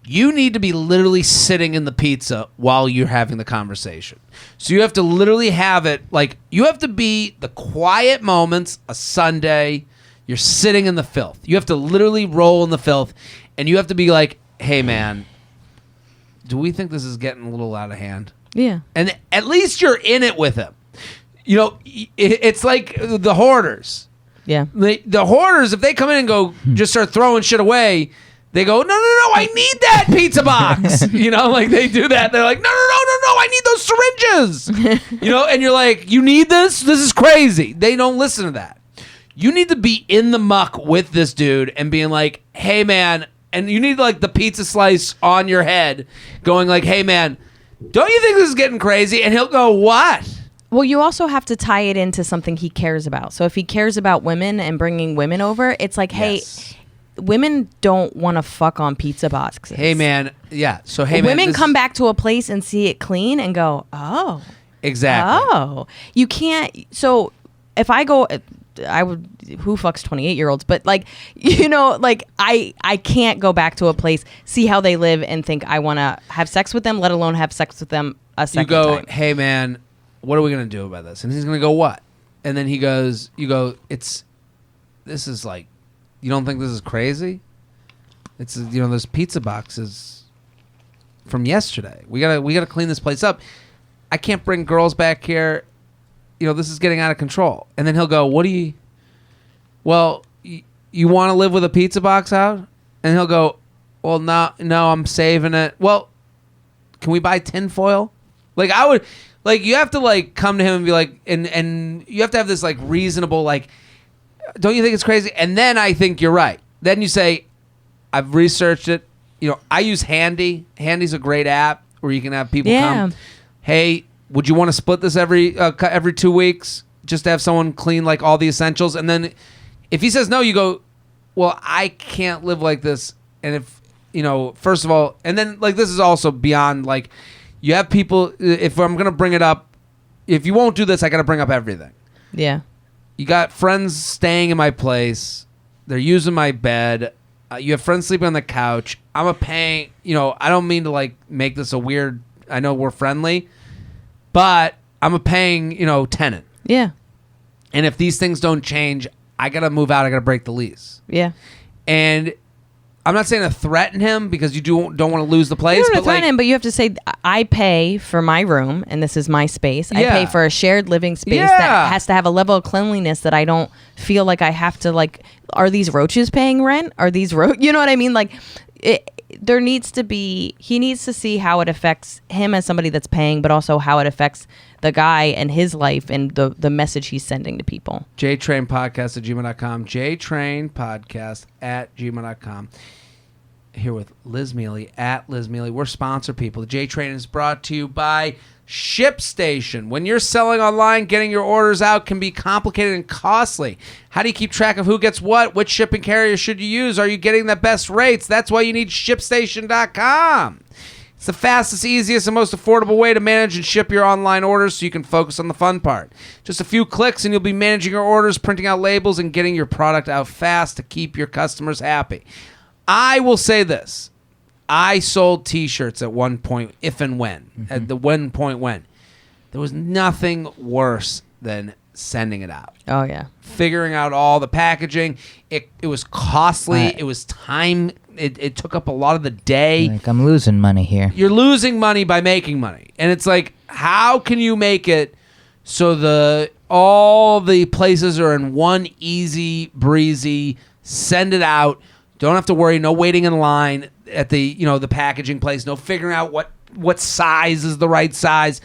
You need to be literally sitting in the pizza while you're having the conversation. So you have to literally have it, like, you have to be the quiet moments, a Sunday, you're sitting in the filth. You have to literally roll in the filth, and you have to be like, hey, man, do we think this is getting a little out of hand? Yeah. And at least you're in it with him. It's like the hoarders. Yeah. The hoarders, if they come in and go, just start throwing shit away, they go, no, I need that pizza box. Like they do that. They're like, no, I need those syringes. And you're like, you need this? This is crazy. They don't listen to that. You need to be in the muck with this dude and being like, hey, man, and you need like the pizza slice on your head going like, hey, man, don't you think this is getting crazy? And he'll go, what? Well, you also have to tie it into something he cares about. So if he cares about women and bringing women over, it's like, hey, women don't want to fuck on pizza boxes. Hey, man. Yeah. So, hey, man. Women come back to a place and see it clean and go, oh. Exactly. Oh. You can't. So if I go, I would, who fucks 28-year-olds? But like, I can't go back to a place, see how they live and think I want to have sex with them, let alone have sex with them a second time. You go, hey, man, what are we going to do about this? And he's going to go, what? And then you go, this is like, you don't think this is crazy? It's there's pizza boxes from yesterday. We gotta clean this place up. I can't bring girls back here. This is getting out of control. And then he'll go, what do you? Well, you want to live with a pizza box out? And he'll go, well, no, I'm saving it. Well, can we buy tinfoil? Like I would, like you have to like come to him and be like, and you have to have this like reasonable like. Don't you think it's crazy? And then I think you're right. Then you say, I've researched it. I use Handy. Handy's a great app where you can have people come. Hey, would you want to split this every 2 weeks just to have someone clean like all the essentials? And then if he says no, you go, well, I can't live like this. And if, first of all, and then like this is also beyond like you have people, if I'm going to bring it up, if you won't do this, I got to bring up everything. Yeah. You got friends staying in my place. They're using my bed. You have friends sleeping on the couch. I'm paying, I don't mean to like make this a weird, I know we're friendly, but I'm a paying, tenant. Yeah. And if these things don't change, I got to move out. I got to break the lease. Yeah. And I'm not saying to threaten him because you don't want to lose the place. You don't want but to threaten him, but you have to say, I pay for my room, and this is my space. Yeah. I pay for a shared living space that has to have a level of cleanliness that I don't feel like I have to, like, are these roaches paying rent? Are these you know what I mean? Like, there needs to be, he needs to see how it affects him as somebody that's paying, but also how it affects the guy and his life and the message he's sending to people. JTrain podcast at gmail.com. JTrain podcast at gmail.com. Here with Liz Mealy at Liz Mealy. We're sponsor people. The JTrain is brought to you by ShipStation. When you're selling online, getting your orders out can be complicated and costly. How do you keep track of who gets what? Which shipping carrier should you use? Are you getting the best rates? That's why you need ShipStation.com. It's the fastest, easiest, and most affordable way to manage and ship your online orders so you can focus on the fun part. Just a few clicks and you'll be managing your orders, printing out labels, and getting your product out fast to keep your customers happy. I will say this. I sold T-shirts at one point, if and when. At the one point when. There was nothing worse than sending it out. Oh, yeah. Figuring out all the packaging. It was costly. It was time. It took up a lot of the day. Like, I'm losing money here. You're losing money by making money. And it's like, how can you make it so all the places are in one easy, breezy, send it out. Don't have to worry. No waiting in line at the packaging place. No figuring out what size is the right size.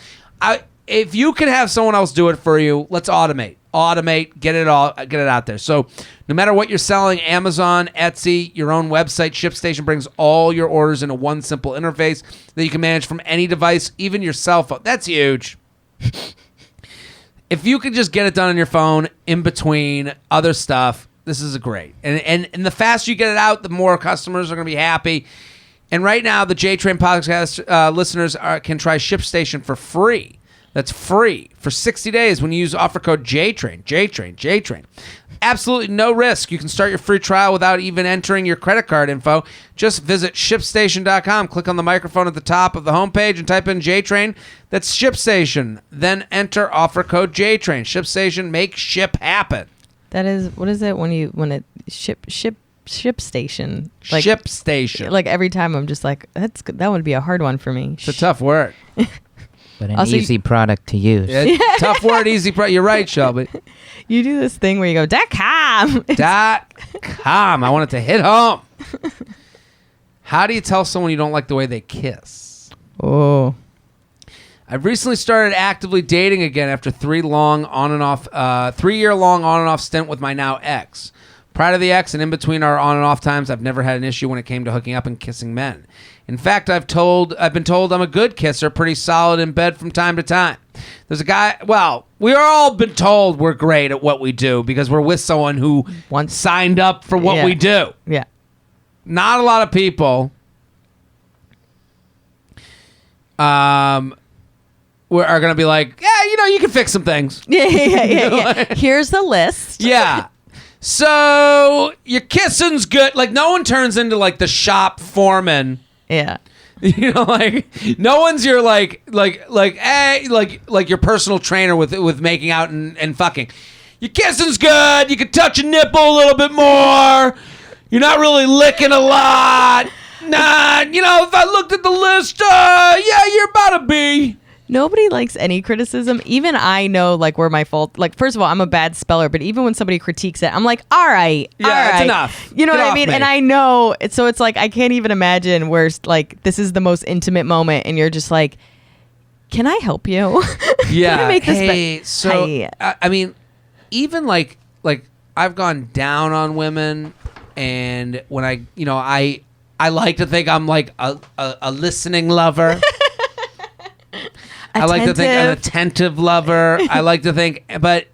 If you can have someone else do it for you, let's automate, get it out there. So no matter what you're selling, Amazon, Etsy, your own website, ShipStation brings all your orders into one simple interface that you can manage from any device, even your cell phone. That's huge. If you could just get it done on your phone in between other stuff, this is great. And the faster you get it out, the more customers are going to be happy. And right now, the JTrain podcast listeners can try ShipStation for free. That's free for 60 days when you use offer code JTrain. Absolutely no risk. You can start your free trial without even entering your credit card info. Just visit ShipStation.com, click on the microphone at the top of the homepage, and type in JTrain. That's ShipStation. Then enter offer code JTrain. ShipStation, make ship happen. That is, what is it when it ShipStation? Like, ShipStation. Like every time I'm just like, that would be a hard one for me. It's a tough word. But an easy product to use. Yeah, tough word, easy product. You're right, Shelby. You do this thing where you go, .com. .com. I want it to hit home. How do you tell someone you don't like the way they kiss? Oh. I've recently started actively dating again after 3 year long on and off stint with my now ex. Prior to the ex and in between our on and off times, I've never had an issue when it came to hooking up and kissing men. In fact, I've been told I'm a good kisser, pretty solid in bed from time to time. There's a guy, we are all been told we're great at what we do because we're with someone who once signed up for what we do. Yeah. Not a lot of people are going to be like, yeah, you can fix some things. Yeah. Here's the list. Yeah. So your kissing's good. Like, no one turns into like the shop foreman. Yeah. Like no one's your like your personal trainer with making out and fucking. Your kissing's good. You can touch a nipple a little bit more. You're not really licking a lot. Nah, if I looked at the list, yeah, you're about to be. Nobody likes any criticism. Even I know, like, where my fault. Like, first of all, I'm a bad speller, but even when somebody critiques it, I'm like, all right. Yeah, it's enough. You know Get what I off mean? me. And I know. So it's like, I can't even imagine where, like, this is the most intimate moment, and you're just like, can I help you? Yeah. Can I make this so, I mean, even like I've gone down on women, and when I like to think I'm like a listening lover. I like to think an attentive lover. I like to think, but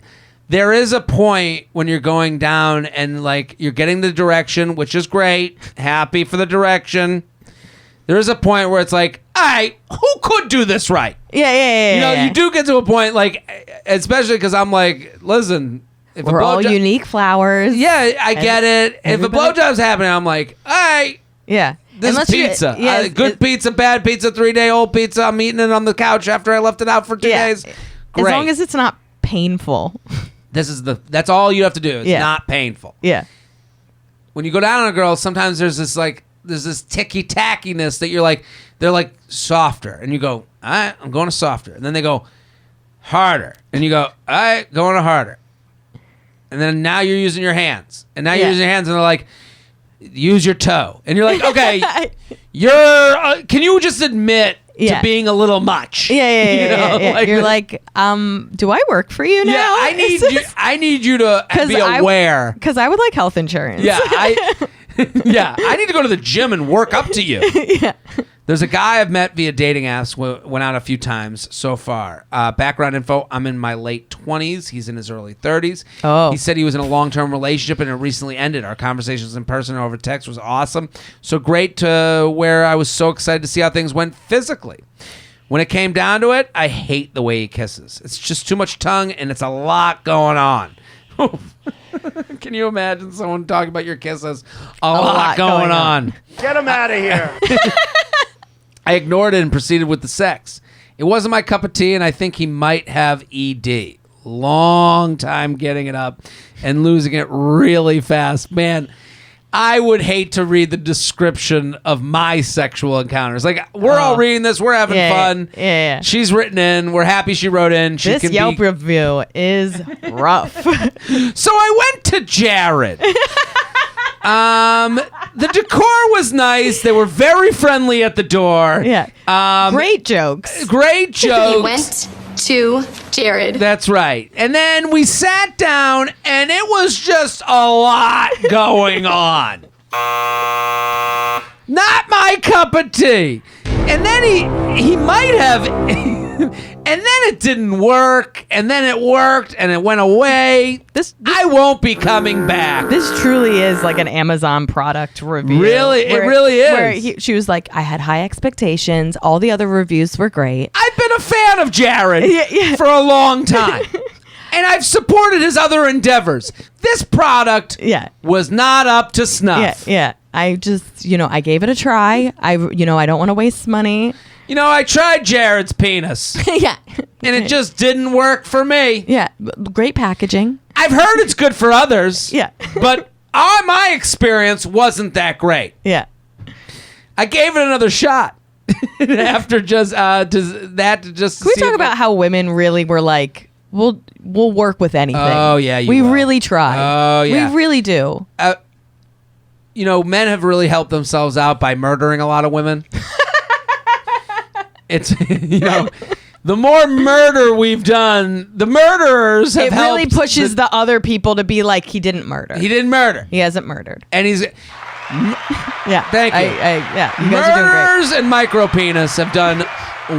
there is a point when you're going down and like you're getting the direction, which is great. Happy for the direction. There is a point where it's like, all right, who could do this right? Yeah. You do get to a point, like, especially because I'm like, listen, if we're all unique flowers. Yeah, I get it. If a blowjob's happening, I'm like, all right. Yeah. This is pizza. Good pizza, bad pizza, 3-day-old pizza. I'm eating it on the couch after I left it out for 2 days. Great. As long as it's not painful. That's all you have to do. It's not painful. Yeah. When you go down on a girl, sometimes there's this ticky tackiness that they're like softer, and you go, all right, I'm going to softer, and then they go harder, and you go, all right, going to harder, and then now you're using your hands, and now you're using your hands, and they're like, use your toe, and you're like, okay, can you just admit to being a little much? Yeah. You're like, do I work for you now? Yeah, I need you to be aware. Because I would like health insurance. Yeah, I need to go to the gym and work up to you. Yeah. There's a guy I've met via dating apps, went out a few times so far. Background info, I'm in my late 20s. He's in his early 30s. Oh. He said he was in a long-term relationship and it recently ended. Our conversations in person and over text was awesome. So great to where I was so excited to see how things went physically. When it came down to it, I hate the way he kisses. It's just too much tongue and it's a lot going on. Can you imagine someone talking about your kisses? A lot going on. Get him out of here. I ignored it and proceeded with the sex. It wasn't my cup of tea, and I think he might have ED. Long time getting it up and losing it really fast. Man, I would hate to read the description of my sexual encounters. Like, we're all reading this. We're having fun. Yeah. She's written in. We're happy she wrote in. She This Yelp review is rough. So I went to Jared. The decor was nice. They were very friendly at the door. Yeah. Great jokes. Great jokes. He went to Jared. That's right. And then we sat down, and it was just a lot going on. Not my cup of tea. And then he might have, and then it didn't work, and then it worked, and it went away. I won't be coming back. This truly is like an Amazon product review. Really? It really is. Where she was like, I had high expectations. All the other reviews were great. I've been a fan of Jared for a long time. And I've supported his other endeavors. This product was not up to snuff. Yeah. I just, I gave it a try. I don't want to waste money. I tried Jared's penis. Yeah. And it just didn't work for me. Yeah. Great packaging. I've heard it's good for others. Yeah. But my experience wasn't that great. Yeah. I gave it another shot. After just Can we talk about how women really were like, we'll work with anything. Oh, yeah, we really try. Oh, yeah. We really do. Men have really helped themselves out by murdering a lot of women. It's, the more murder we've done, the murderers have helped. It really pushes the other people to be like, he didn't murder. He didn't murder. He hasn't murdered. And he's... Yeah. Thank you. You guys are doing great. Murders and micropenis have done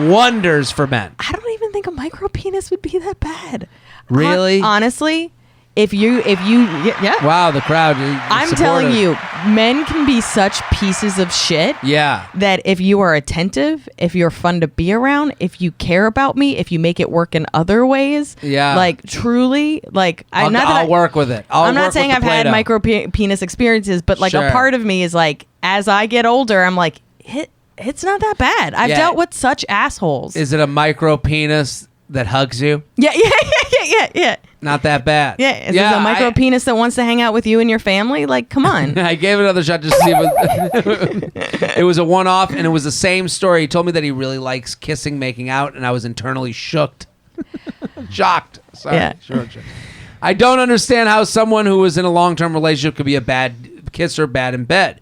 wonders for men. I don't even think a micropenis would be that bad. Really? Honestly, if you, yeah. Wow, the crowd. I'm telling you, men can be such pieces of shit. Yeah. That if you are attentive, if you're fun to be around, if you care about me, if you make it work in other ways. Yeah. Like truly, like I'll work with it. I'm not saying I've had micro penis experiences, but like a part of me is like, as I get older, I'm like, it's not that bad. I've dealt with such assholes. Is it a micro penis that hugs you? Yeah. Not that bad. Yeah. Is it a micro penis that wants to hang out with you and your family? Like, come on. I gave it another shot just to see if it was a one-off, and it was the same story. He told me that he really likes kissing, making out, and I was internally shocked. Sorry. Yeah. Sure. I don't understand how someone who was in a long-term relationship could be a bad kisser, bad in bed.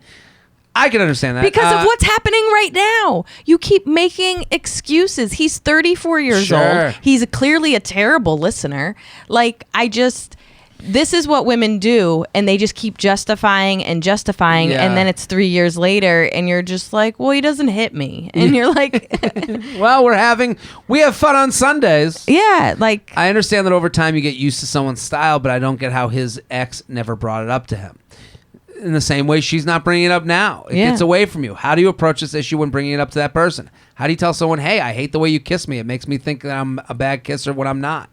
I can understand that. Because of what's happening right now. You keep making excuses. He's 34 years old. He's clearly a terrible listener. Like, this is what women do, and they just keep justifying, and then it's 3 years later, and you're just like, well, he doesn't hit me. And you're like... well, we have fun on Sundays. Yeah, like... I understand that over time you get used to someone's style, but I don't get how his ex never brought it up to him. In the same way she's not bringing it up now. It gets away from you. How do you approach this issue when bringing it up to that person? How do you tell someone, hey, I hate the way you kiss me. It makes me think that I'm a bad kisser when I'm not.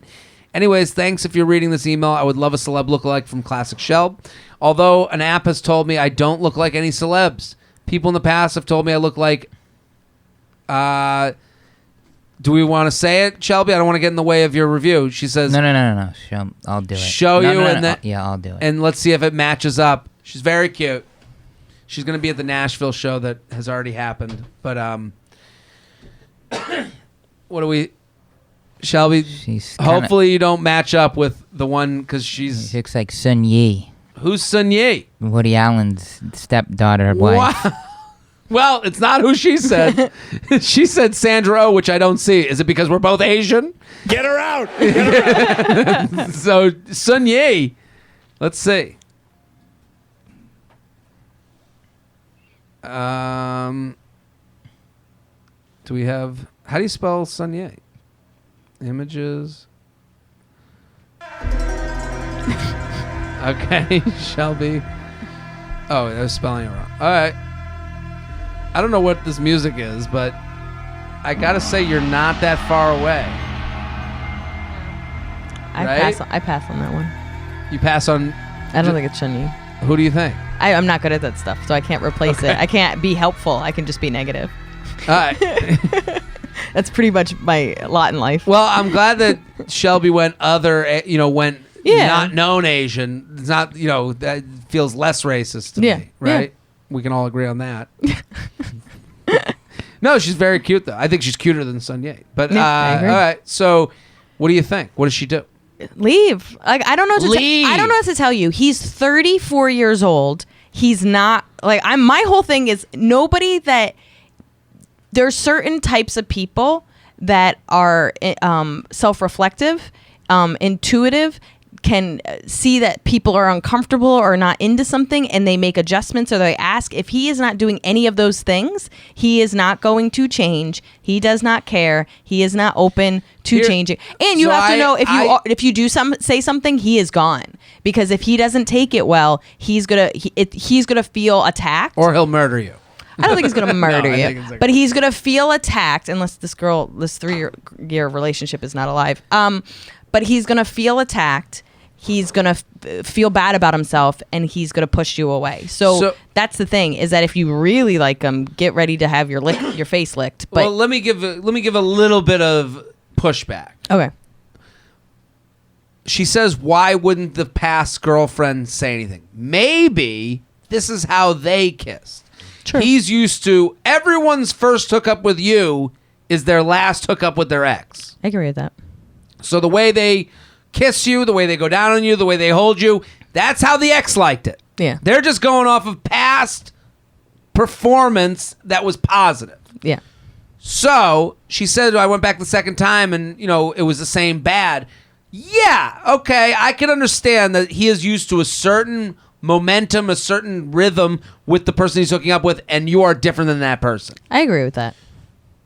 Anyways, thanks if you're reading this email. I would love a celeb lookalike from Classic Shell. Although an app has told me I don't look like any celebs. People in the past have told me I look like... do we want to say it, Shelby? I don't want to get in the way of your review. She says... No. I'll do it. Yeah, I'll do it. And let's see if it matches up. She's very cute. She's going to be at the Nashville show that has already happened. But, what do we... Shelby, hopefully you don't match up with the one, because she looks like Sun Yi. Who's Sun Yi? Woody Allen's stepdaughter wife. Wow. Well, it's not who she said. She said Sandra Oh, which I don't see. Is it because we're both Asian? Get her out. Get her out. So, Sun Yi. Let's see. Do we have... How do you spell Sun Yi? Images. Okay, Shelby. Oh, I was spelling it wrong. All right. I don't know what this music is, but I gotta say you're not that far away. I pass on that one. You pass on. I don't think it's Chun Yi. Who do you think? I'm not good at that stuff, so I can't replace it. I can't be helpful. I can just be negative. All right. That's pretty much my lot in life. Well, I'm glad that Shelby went went Yeah. not known Asian. It's not, that feels less racist to me, right? Yeah. We can all agree on that. No, she's very cute, though. I think she's cuter than Sun Ye. But, Yeah, I agree. all right. So, what do you think? What does she do? Leave. Like, I don't know. Leave. I don't know what to tell you. He's 34 years old. He's not like my whole thing is nobody that there's certain types of people that are self-reflective, intuitive, can see that people are uncomfortable or not into something, and they make adjustments or they ask. If he is not doing any of those things, he is not going to change. He does not care. He is not open to changing. And you have to know if you do say something, he is gone, because if he doesn't take it well, he's gonna feel attacked, Or he'll murder you. I don't think he's gonna murder I you, think it's like- but he's gonna feel attacked unless this 3-year relationship is not alive. But he's gonna feel attacked. He's gonna feel bad about himself, and he's gonna push you away. So that's the thing, is that if you really like him, get ready to have your face licked. But Well, let me give a little bit of pushback. okay, She says, why wouldn't the past girlfriend say anything? Maybe this is how they kissed. True. He's used to everyone's first hookup with you is their last hookup with their ex. I agree with that. So the way they kiss you, the way they go down on you, the way they hold you, that's how the ex liked it. Yeah. They're just going off of past performance that was positive. Yeah. So she said, I went back the second time and, it was the same bad. Yeah, okay, I can understand that he is used to a certain momentum, a certain rhythm with the person he's hooking up with, and you are different than that person. I agree with that.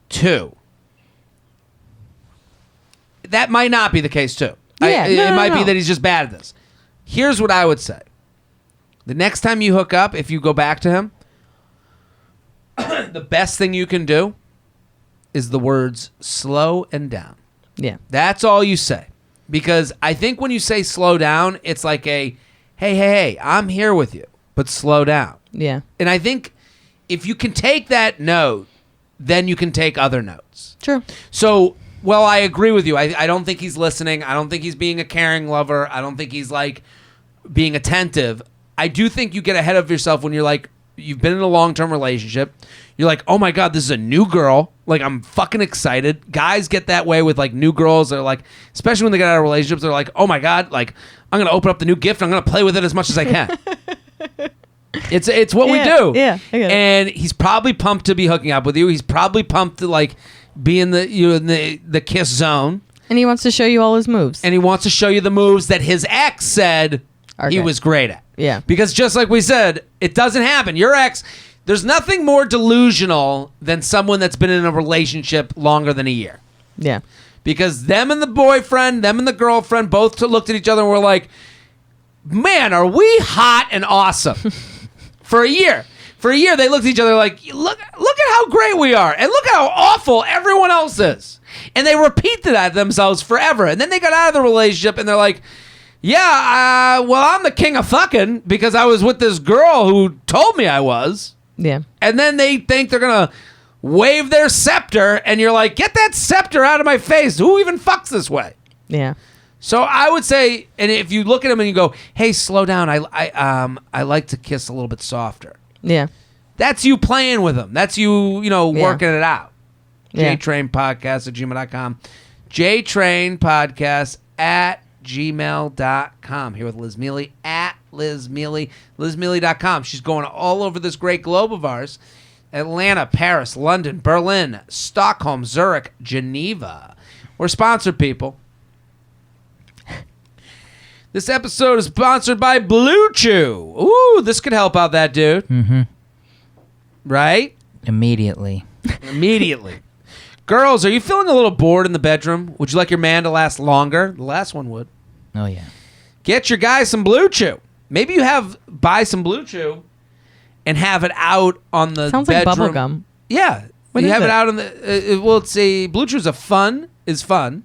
2. That might not be the case, too. Yeah, It might be no. that he's just bad at this. Here's what I would say. The next time you hook up, if you go back to him, the best thing you can do is the words slow and down. Yeah. That's all you say. Because I think when you say slow down, it's like hey, I'm here with you, but slow down. Yeah. And I think if you can take that note, then you can take other notes. True. So, well, I agree with you. I don't think he's listening. I don't think he's being a caring lover. I don't think he's like being attentive. I do think you get ahead of yourself when you're like, you've been in a long-term relationship. You're like, oh my God, this is a new girl. Like, I'm fucking excited. Guys get that way with like new girls. They're like, especially when they get out of relationships, they're like, oh my God, like I'm going to open up the new gift. And I'm going to play with it as much as I can. It's what we do. Yeah. I get it. And he's probably pumped to be hooking up with you. He's probably pumped to like be in the kiss zone. And he wants to show you all his moves. And he wants to show you the moves that his ex said Are he good. was great at. Yeah. Because just like we said, it doesn't happen. Your ex, there's nothing more delusional than someone that's been in a relationship longer than a year. Yeah. Because them and the boyfriend, them and the girlfriend both looked at each other and were like, man, are we hot and awesome. For a year. For a year, they looked at each other like, look at how great we are. And look how awful everyone else is. And they repeated that themselves forever. And then they got out of the relationship and they're like, yeah, well, I'm the king of fucking because I was with this girl who told me I was. Yeah. And then they think they're going to wave their scepter. And you're like, get that scepter out of my face. Who even fucks this way? Yeah. So I would say, and if you look at him and you go, hey, slow down. I like to kiss a little bit softer. Yeah. That's you playing with him. That's you, working it out. Yeah. JTrain podcast at gmail.com. JTrain podcast at gmail.com. Here with Liz Mealy at Liz Mealy. LizMealy.com. She's going all over this great globe of ours. Atlanta, Paris, London, Berlin, Stockholm, Zurich, Geneva. We're sponsored, people. This episode is sponsored by Blue Chew. Ooh, this could help out that dude. Mm-hmm. Right? Immediately. Girls, are you feeling a little bored in the bedroom? Would you like your man to last longer? The last one would. Oh, yeah. Get your guy some Blue Chew. Maybe you buy some Blue Chew and have it out on the Sounds bedroom. like bubble gum. Yeah. What you is have it it? out on the... well, it's a... Blue Chew is fun.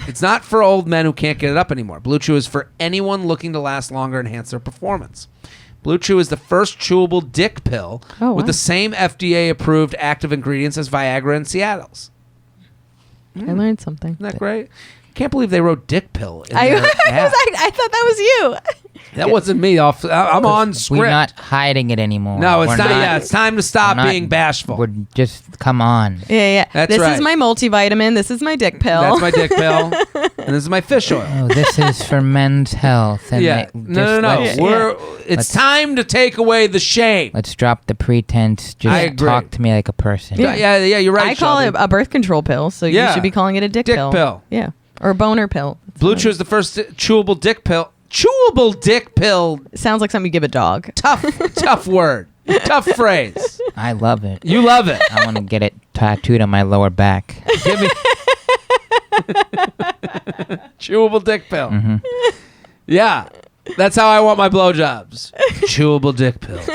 It's not for old men who can't get it up anymore. Blue Chew is for anyone looking to last longer and enhance their performance. Blue Chew is the first chewable dick pill with the same FDA-approved active ingredients as Viagra and Cialis. I learned something. Isn't that great? Can't believe they wrote dick pill in I their ad. I thought that was you. That wasn't me. I'm on script. We're not hiding it anymore. No, it's We're not. Yeah, it's time to stop we're not- being bashful. We're just come on. Yeah. That's this right. is my multivitamin. This is my dick pill. That's my dick pill, and this is my fish oil. Oh, this is for men's health. And Yeah, no. let's- It's time to take away the shame. Let's drop the pretense. I Just agree. talk to me like a person. Yeah, you're right. I call Shelby. it a birth control pill, so Yeah. you should be calling it a dick pill. pill. Yeah. Or a boner pill. Blue Chew is the first chewable dick pill. Chewable dick pill. It sounds like something you give a dog. Tough word. Tough phrase. I love it. You love it. I want to get it tattooed on my lower back. Give me chewable dick pill. Yeah, that's how I want my blowjobs. Chewable dick pills.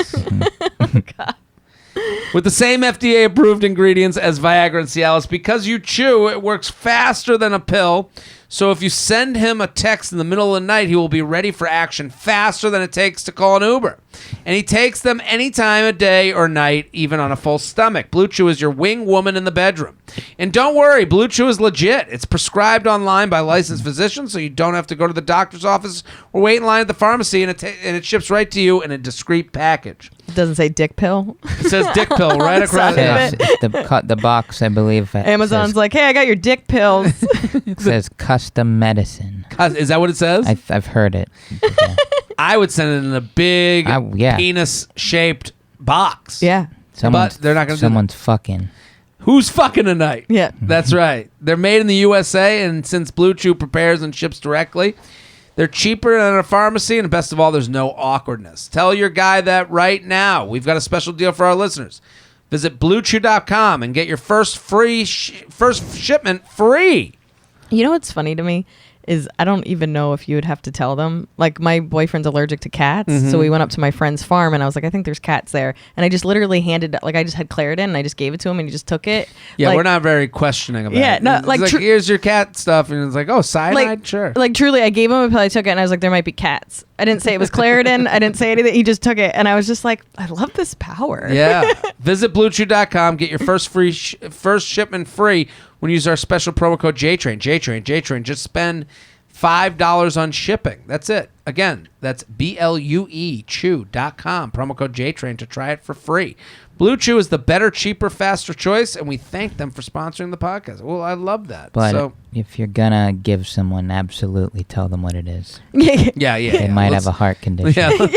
With the same FDA-approved ingredients as Viagra and Cialis, because you chew, it works faster than a pill. So if you send him a text in the middle of the night, he will be ready for action faster than it takes to call an Uber. And he takes them any time of day or night, even on a full stomach. Blue Chew is your wing woman in the bedroom. And don't worry, Blue Chew is legit. It's prescribed online by licensed physicians, so you don't have to go to the doctor's office or wait in line at the pharmacy, and it ships right to you in a discreet package. It doesn't say dick pill. It says dick pill right across. side of It's the box, I believe. Amazon's like, hey, I got your dick pills. It says custom medicine. Is that what it says? I've heard it. Yeah. I would send it in a big yeah. penis-shaped box. Yeah. Someone's, But they're not going to do Someone's fucking. Who's fucking tonight? Yeah. That's right. They're made in the USA, and since Blue Chew prepares and ships directly, they're cheaper than a pharmacy, and best of all, there's no awkwardness. Tell your guy that right now. We've got a special deal for our listeners. Visit BlueChew.com and get your first shipment free. You know what's funny to me is I don't even know if you would have to tell them. Like, my boyfriend's allergic to cats, so we went up to my friend's farm, and I was like, I think there's cats there. And I just literally handed, like, I just had Claritin, and I just gave it to him, and he just took it. Yeah, like, we're not very questioning about Yeah, it. no, It's like, here's your cat stuff, and it's like, oh, cyanide? Sure. Like, truly, I gave him a pill, I took it, and I was like, there might be cats. I didn't say it was Claritin. I didn't say anything. He just took it, and I was just like, I love this power. Yeah. Visit BlueChew.com. Get your first first shipment free when you use our special promo code JTrain. JTrain. Just spend $5 on shipping. That's it. Again, that's BLUE-Chew.com. Promo code JTrain to try it for free. Blue Chew is the better, cheaper, faster choice, and we thank them for sponsoring the podcast. Well, I love that. But if you're gonna give someone, absolutely tell them what it is. Yeah. They might have a heart condition. Yeah.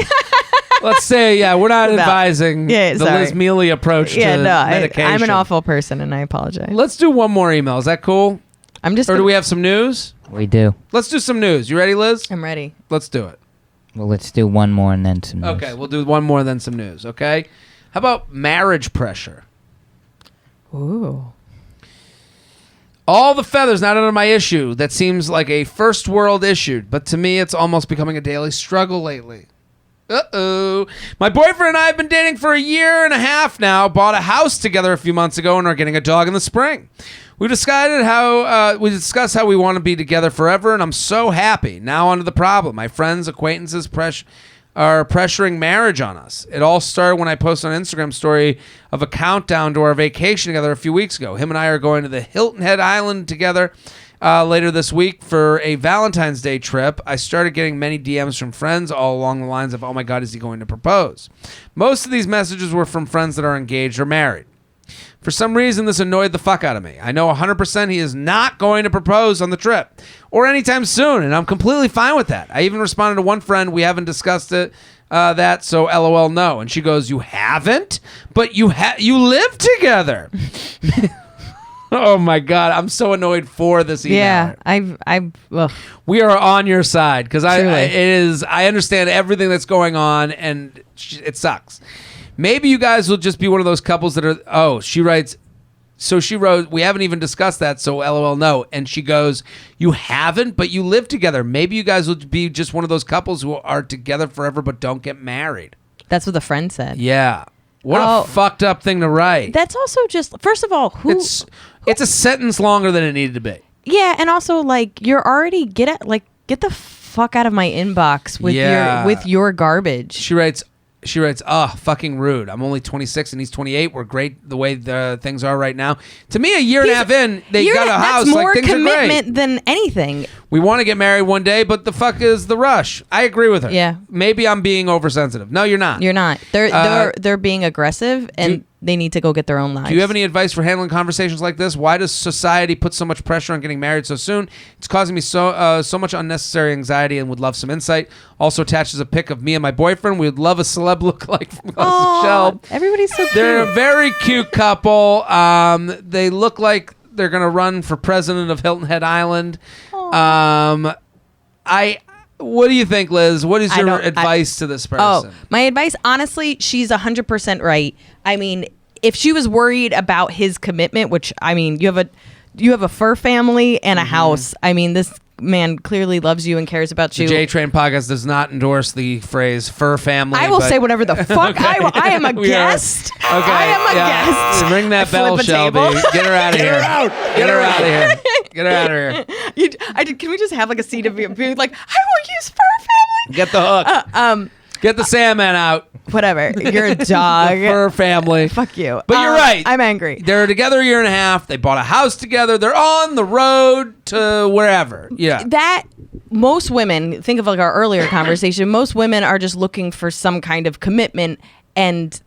Let's say, we're not advising the sorry. Liz Mealy approach to medication. I'm an awful person, and I apologize. Let's do one more email. Is that cool? I'm just. Or do we have some news? We do. Let's do some news. You ready, Liz? I'm ready. Let's do it. Well, let's do one more and then some news. Okay, we'll do one more, then some news, okay? How about marriage pressure? Ooh. All the feathers not under my issue. That seems like a first world issue, but to me, it's almost becoming a daily struggle lately. Uh-oh. My boyfriend and I have been dating for a year and a half now, bought a house together a few months ago, and are getting a dog in the spring. We discussed how we want to be together forever, and I'm so happy. Now on to the problem. My friends, acquaintances are pressuring marriage on us. It all started when I posted an Instagram story of a countdown to our vacation together a few weeks ago. Him and I are going to the Hilton Head Island together later this week for a Valentine's Day trip. I started getting many DMs from friends all along the lines of, oh my God, is he going to propose? Most of these messages were from friends that are engaged or married. For some reason, this annoyed the fuck out of me. I know 100% he is not going to propose on the trip or anytime soon, and I'm completely fine with that. I even responded to one friend, we haven't discussed it, that, so LOL no. And she goes, you haven't? But you live together. Oh my God, I'm so annoyed for this email. Yeah, ugh. We are on your side because Truly. I understand everything that's going on, and it sucks. Maybe you guys will just be one of those couples that are, she writes, so she wrote, we haven't even discussed that, so LOL no. And she goes, you haven't, but you live together. Maybe you guys will be just one of those couples who are together forever but don't get married. That's what the friend said. Yeah. What a fucked up thing to write. That's also just, first of all, It's a sentence longer than it needed to be. Yeah, and also like you're already get the fuck out of my inbox with your garbage. She writes, oh, fucking rude. I'm only 26 and he's 28. We're great the way the things are right now. To me, a year and a half in, they got a house. That's more like, things are great. commitment than anything. We want to get married one day, but the fuck is the rush? I agree with her. Yeah. Maybe I'm being oversensitive. No, you're not. You're not. They're being aggressive and they need to go get their own lives. Do you have any advice for handling conversations like this? Why does society put so much pressure on getting married so soon? It's causing me so much unnecessary anxiety and would love some insight. Also attaches a pic of me and my boyfriend. We would love a celeb lookalike from Ghost Shell. Everybody's so cute. They're a very cute couple. They look like they're going to run for president of Hilton Head Island. What do you think, Liz? What is your advice to this person? My advice, honestly, she's 100% right. I mean, if she was worried about his commitment, which I mean, you have a fur family and a house. I mean, this man clearly loves you and cares about you. The JTrain podcast does not endorse the phrase fur family. I will say whatever the fuck. I am a guest. Okay. I am a guest. Ring that bell, Shelby. Get her out of here. Get her out of here. Get her out of here. Can we just have like a scene of being like, I will use fur family? Get the hook. Get the Sandman out. Whatever. You're a dog. Fur family. Fuck you. But you're right. I'm angry. They're together a year and a half. They bought a house together. They're on the road to wherever. Yeah. That most women, think of like our earlier conversation, most women are just looking for some kind of commitment. And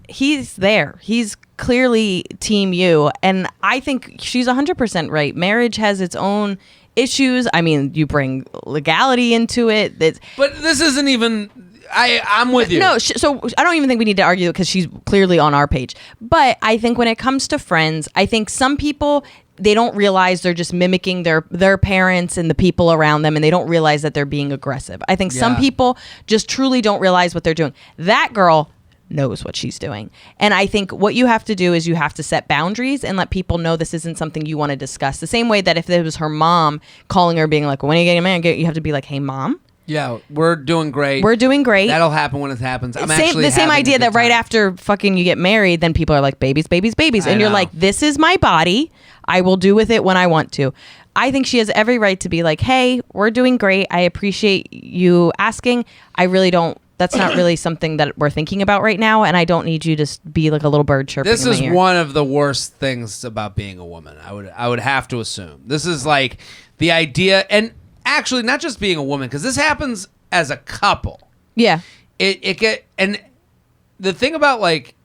he's there. He's clearly team you. And I think she's 100% right. Marriage has its own issues. I mean, you bring legality into it. But this isn't even... I'm with you. No, so I don't even think we need to argue because she's clearly on our page. But I think when it comes to friends, I think some people, they don't realize they're just mimicking their parents and the people around them, and they don't realize that they're being aggressive. I think some people just truly don't realize what they're doing. That girl knows what she's doing. And I think what you have to do is you have to set boundaries and let people know this isn't something you want to discuss. The same way that if it was her mom calling her being like, when are you getting married? You have to be like, hey, mom. Yeah, we're doing great. We're doing great. That'll happen when it happens. The same idea that right after fucking you get married, then people are like, babies, babies, babies. And you're like, this is my body. I will do with it when I want to. I think she has every right to be like, hey, we're doing great. I appreciate you asking. I really don't. That's not really something that we're thinking about right now. And I don't need you to be like a little bird chirping This in is my ear. one of the worst things about being a woman. I would have to assume. This is like the idea. And actually, not just being a woman, because this happens as a couple. Yeah. And the thing about like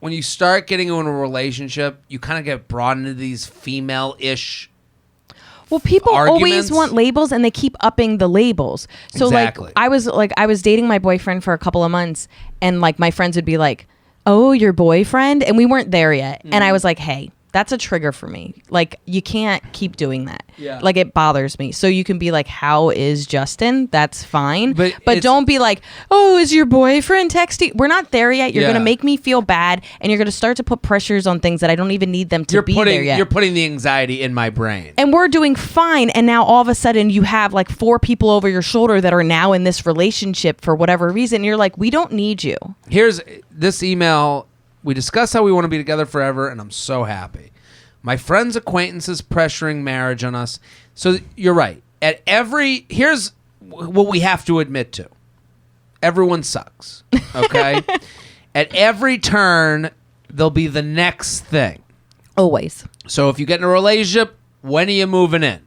when you start getting into a relationship, you kind of get brought into these female-ish Well, people arguments. always want labels and they keep upping the labels. So Exactly. I was dating my boyfriend for a couple of months and like my friends would be like, "Oh, your boyfriend?" And we weren't there yet. And I was like, "Hey, that's a trigger for me. Like, you can't keep doing that. Yeah. Like, it bothers me." So you can be like, "How is Justin?" That's fine. But don't be like, "Oh, is your boyfriend texting?" We're not there yet. You're going to make me feel bad, and you're going to start to put pressures on things that I don't even need them to be there yet. You're putting the anxiety in my brain. And we're doing fine, and now all of a sudden you have like 4 people over your shoulder that are now in this relationship for whatever reason. You're like, we don't need you. Here's this email. We discussed how we want to be together forever, and I'm so happy. My friends' acquaintances pressuring marriage on us. So you're right. Here's what we have to admit to. Everyone sucks, okay? At every turn, there'll be the next thing. Always. So if you get in a relationship, when are you moving in?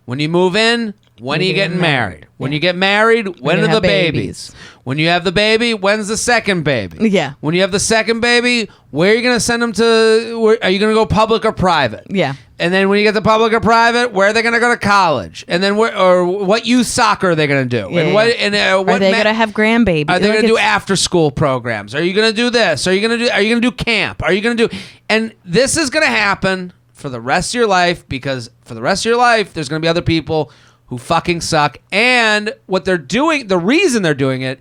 When you move in, when are you getting married? When you get married, when are the babies? When you have the baby, when's the second baby? Yeah. When you have the second baby, where are you going to send them to? Are you going to go public or private? Yeah. And then when you get to public or private, where are they going to go to college? And then what youth soccer are they going to do? Yeah, what are they going to have grandbabies? Are they going to do after school programs? Are you going to do this? Are you going to do camp? Are you going to do? And this is going to happen for the rest of your life, because for the rest of your life, there's going to be other people who fucking suck. And what they're doing, the reason they're doing it,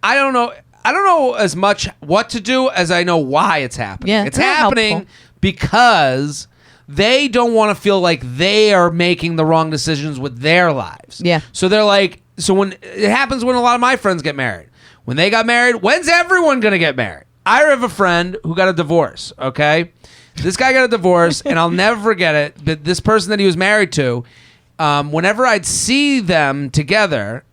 I don't know as much what to do as I know why it's happening. Yeah, it's they're happening helpful. because they don't want to feel like they are making the wrong decisions with their lives. Yeah. So they're like, when it happens when a lot of my friends get married. When they got married, when's everyone going to get married? I have a friend who got a divorce, okay? This guy got a divorce, and I'll never forget it. But this person that he was married to, whenever I'd see them together,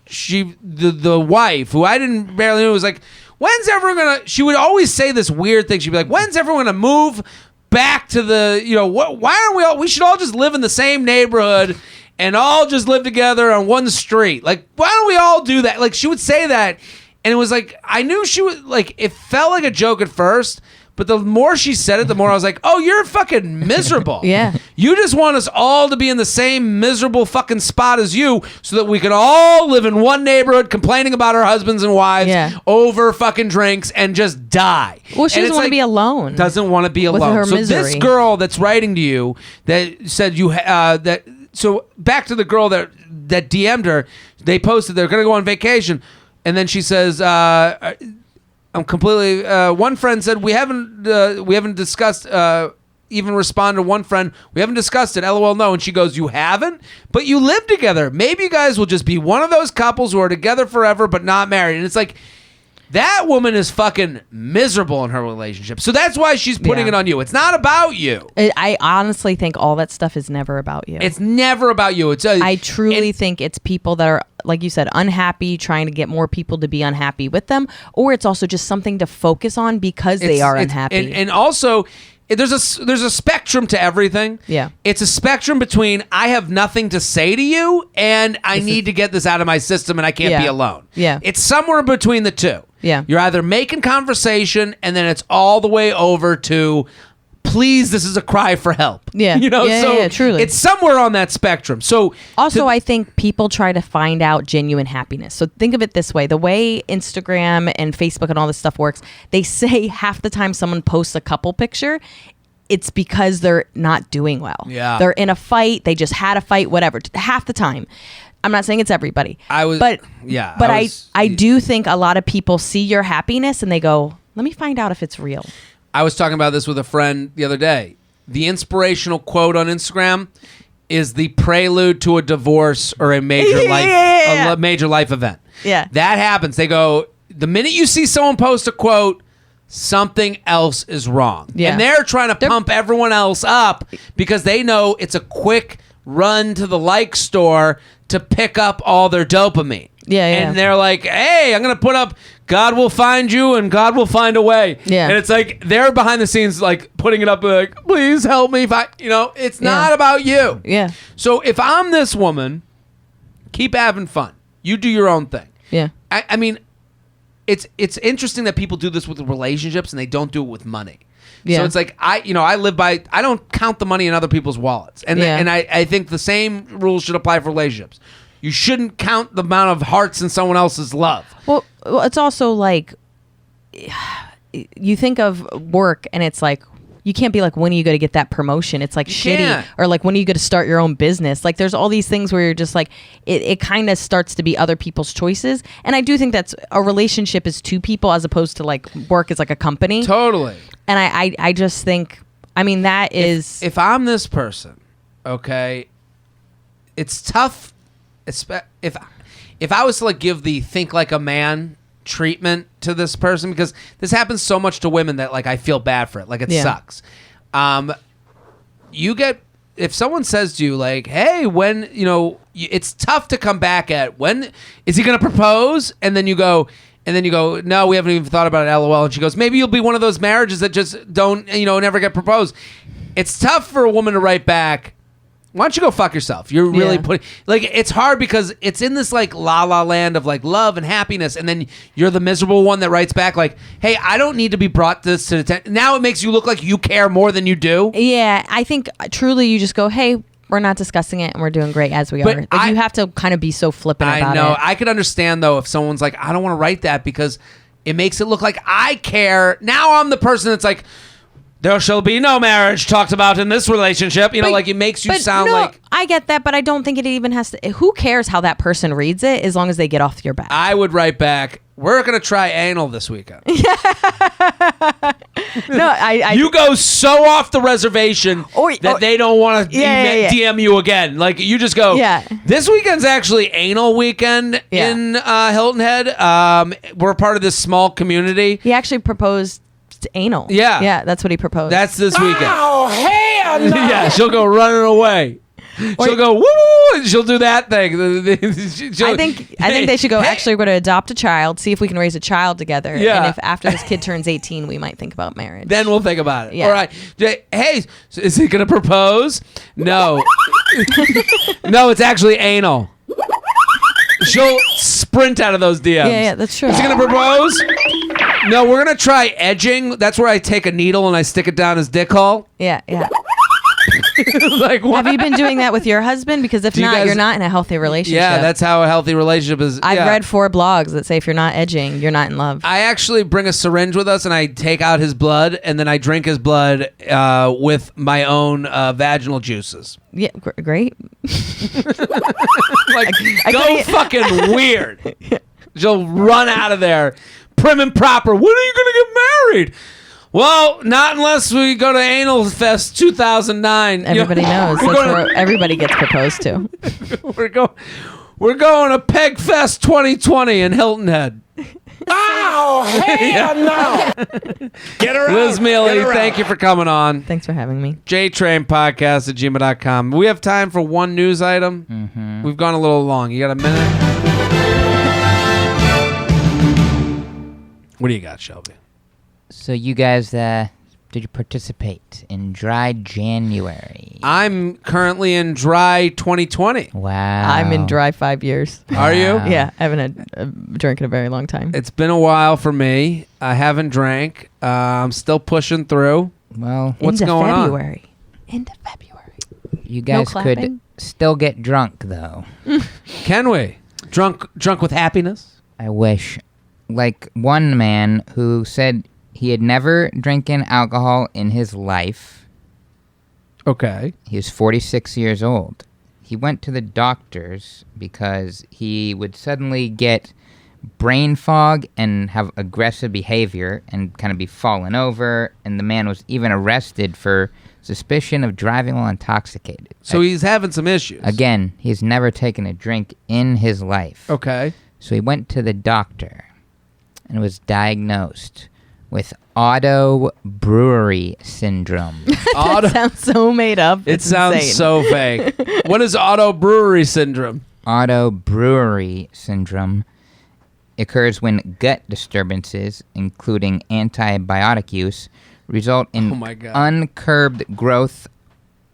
the wife, who I didn't barely know, was like, when's everyone gonna? She would always say this weird thing. She'd be like, when's everyone gonna move back to the? Why aren't we all? We should all just live in the same neighborhood and all just live together on one street. Like, why don't we all do that? Like, she would say that, and it was like, I knew she was like, it felt like a joke at first. But the more she said it, the more I was like, oh, you're fucking miserable. Yeah. You just want us all to be in the same miserable fucking spot as you so that we can all live in one neighborhood complaining about our husbands and wives over fucking drinks and just die. Well, she doesn't want to be alone. Doesn't want to be alone. Her so misery. This girl that's writing to you that said so back to the girl that DM'd her, they posted they're going to go on vacation. And then she says, I'm completely. One friend said we haven't discussed. Even respond to one friend. We haven't discussed it. LOL. No. And she goes, you haven't, but you live together. Maybe you guys will just be one of those couples who are together forever but not married. And it's like that woman is fucking miserable in her relationship. So that's why she's putting it on you. It's not about you. I honestly think all that stuff is never about you. It's never about you. I truly think it's people that are, like you said, unhappy, trying to get more people to be unhappy with them, or it's also just something to focus on because they are unhappy. And also, there's a spectrum to everything. Yeah. It's a spectrum between I have nothing to say to you and I need to get this out of my system and I can't be alone. Yeah. It's somewhere between the two. Yeah. You're either making conversation and then it's all the way over to please, this is a cry for help. Yeah. Truly. It's somewhere on that spectrum. So also, I think people try to find out genuine happiness. So think of it this way. The way Instagram and Facebook and all this stuff works, they say half the time someone posts a couple picture, it's because they're not doing well. Yeah. They're in a fight. They just had a fight, whatever. Half the time. I'm not saying it's everybody. I do think a lot of people see your happiness and they go, let me find out if it's real. I was talking about this with a friend the other day. The inspirational quote on Instagram is the prelude to a divorce or a major a major life event. Yeah. That happens. They go, the minute you see someone post a quote, something else is wrong. Yeah. And they're trying to pump everyone else up because they know it's a quick run to the like store to pick up all their dopamine. Yeah. And they're like, hey, I'm going to put up God will find you and God will find a way. Yeah. And it's like they're behind the scenes like putting it up like, please help me. It's not about you. Yeah. So if I'm this woman, keep having fun. You do your own thing. Yeah. I mean, it's interesting that people do this with relationships and they don't do it with money. Yeah. So it's like I live by, I don't count the money in other people's wallets. And I think the same rules should apply for relationships. You shouldn't count the amount of hearts in someone else's love. Well, it's also like you think of work and it's like you can't be like, when are you going to get that promotion? It's like shitty. can't. Or like, when are you going to start your own business? Like there's all these things where you're just like, it kind of starts to be other people's choices. And I do think that's a relationship is two people as opposed to like work is like a company. Totally. And I just think, I mean, that is. If I'm this person, okay, it's tough. If I was to like give the think like a man treatment to this person, because this happens so much to women that like I feel bad for it, like it sucks. You get, if someone says to you like, hey, when it's tough to come back at, when is he gonna propose? And then you go, no, we haven't even thought about it, LOL. And she goes, maybe you'll be one of those marriages that just don't never get proposed. It's tough for a woman to write back, why don't you go fuck yourself? You're really putting, like, it's hard because it's in this like la la land of like love and happiness, and then you're the miserable one that writes back like, hey, I don't need to be brought this to the attention. Now it makes you look like you care more than you do. Yeah, I think truly you just go, hey, we're not discussing it and we're doing great as we are. Like, you have to kind of be so flippant about it. I know. I could understand though if someone's like, I don't want to write that because it makes it look like I care. Now I'm the person that's like, there shall be no marriage talked about in this relationship. Like it makes you sound like... I get that, but I don't think it even has to... Who cares how that person reads it as long as they get off your back? I would write back, we're going to try anal this weekend. No, you go so off the reservation that they don't want to DM you again. Like you just go, this weekend's actually anal weekend in Hilton Head. We're part of this small community. He actually proposed It's anal. Yeah. Yeah, that's what he proposed. That's this weekend. Oh, hell no! Yeah, she'll go running away. She'll go woo, woo, and she'll do that thing. I think they should go. Actually, we're going to adopt a child, see if we can raise a child together. Yeah. And if after this kid turns 18, we might think about marriage. Then we'll think about it. Yeah. All right. Hey, is he going to propose? No. No, it's actually anal. She'll sprint out of those DMs. Yeah, that's true. Is he going to propose? No, we're going to try edging. That's where I take a needle and I stick it down his dick hole. Yeah. Like, what? Have you been doing that with your husband? Because if Do you not, guys- you're not in a healthy relationship. Yeah, that's how a healthy relationship is. I've yeah. read 4 blogs that say if you're not edging, you're not in love. I actually bring a syringe with us and I take out his blood and then I drink his blood with my own vaginal juices. Yeah, great. Like, I go couldn't- fucking weird. She'll run out of there prim and proper. When are you going to get married? Well, not unless we go to Anal Fest 2009. Everybody knows. That's where everybody gets proposed to. We're going to Peg Fest 2020 in Hilton Head. Oh, hell no! Get her out. Liz Mealy, Get her thank out. you for coming on. Thanks for having me. JTrain podcast at gmail.com. We have time for one news item. Mm-hmm. We've gone a little long. You got a minute? What do you got, Shelby? So you guys, did you participate in Dry January? I'm currently in dry 2020. Wow. I'm in dry 5 years. Are you? Wow. Yeah, I haven't had a drink in a very long time. It's been a while for me. I haven't drank. I'm still pushing through. Well, What's Into going on? February. Into February. you guys could clapping? still get drunk, though. Can we? Drunk with happiness? I wish. Like one man who said he had never drinking alcohol in his life. Okay. He was 46 years old. He went to the doctors because he would suddenly get brain fog and have aggressive behavior and kind of be fallen over. And the man was even arrested for suspicion of driving while intoxicated. So he's having some issues. Again, he's never taken a drink in his life. Okay. So he went to the doctor and was diagnosed with auto brewery syndrome. Auto. Sounds so made up. It It's sounds insane. so fake. What is auto brewery syndrome? Auto brewery syndrome occurs when gut disturbances, including antibiotic use, result in Oh my God. uncurbed growth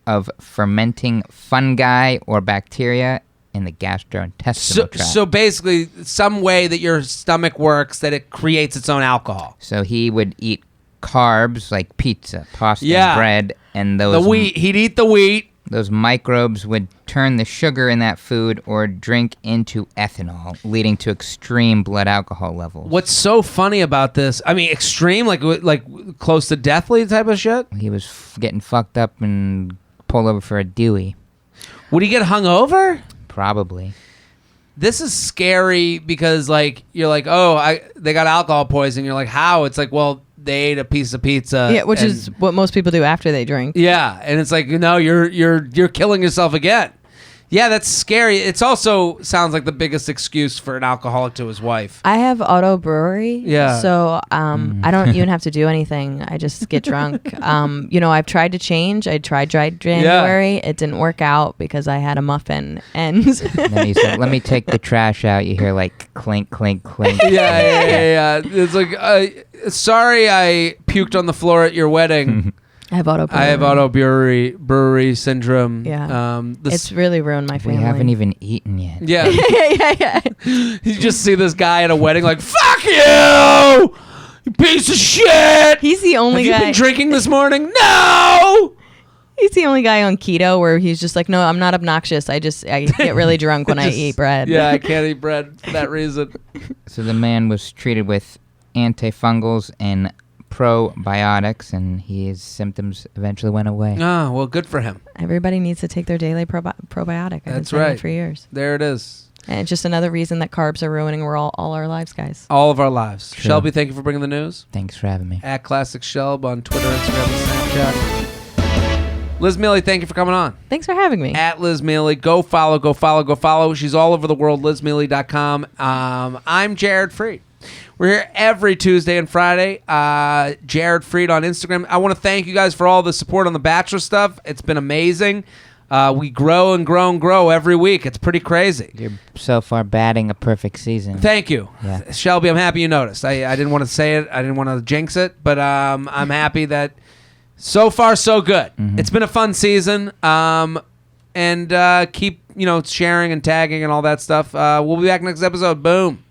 of fermenting fungi or bacteria in the gastrointestinal tract. So basically, some way that your stomach works that it creates its own alcohol. So he would eat carbs like pizza, pasta, Yeah. and bread, and The those wheat. He'd eat the wheat. those microbes would turn the sugar in that food or drink into ethanol, leading to extreme blood alcohol levels. What's so funny about this? I mean, extreme, like close to deathly type of shit. He was getting fucked up and pulled over for a Dewey, Would he get hung over? probably. This is scary because like you're like, oh, they got alcohol poisoning. You're like, how? It's like, well, they ate a piece of pizza. Yeah, which and- is what most people do after they drink. yeah, and it's like, no, you're killing yourself again. Yeah, that's scary. It's also sounds like the biggest excuse for an alcoholic to his wife. I have auto brewery. Yeah. So I don't even have to do anything. I just get drunk. I've tried to change. I tried dry January. It didn't work out because I had a muffin and Then he said, "Let me take the trash out." You hear like clink, clink, clink. Yeah. It's like, sorry, I puked on the floor at your wedding. I have auto brewery. I have auto brewery syndrome. Yeah. This- It's really ruined my We family. haven't even eaten yet. yeah. yeah. You just see this guy at a wedding like, fuck you, you piece of shit. He's the only Have you guy. been drinking this morning? No. He's the only guy on keto where he's just like, no, I'm not obnoxious. I get really drunk when I Just- eat bread. Yeah, I can't eat bread for that reason. So the man was treated with antifungals and probiotics, and his symptoms eventually went away. Oh, well, good for him. Everybody needs to take their daily probiotic. I've been That's saying it right. for years. There it is. And it's just another reason that carbs are ruining all our lives, guys. All of our lives. True. Shelby, thank you for bringing the news. Thanks for having me. At Classic Shelb on Twitter, Instagram, and Snapchat. Liz Mealy, thank you for coming on. Thanks for having me. At Liz Mealy. Go follow. She's all over the world. LizMealy.com. I'm Jared Freid. We're here every Tuesday and Friday. Jared Freid on Instagram. I want to thank you guys for all the support on the Bachelor stuff. It's been amazing. We grow and grow and grow every week. It's pretty crazy. You're so far batting a perfect season. Thank you. Yeah. Shelby, I'm happy you noticed. I didn't want to say it. I didn't want to jinx it, but I'm happy that so far so good. It's been a fun season. And keep sharing and tagging and all that stuff. We'll be back next episode. Boom.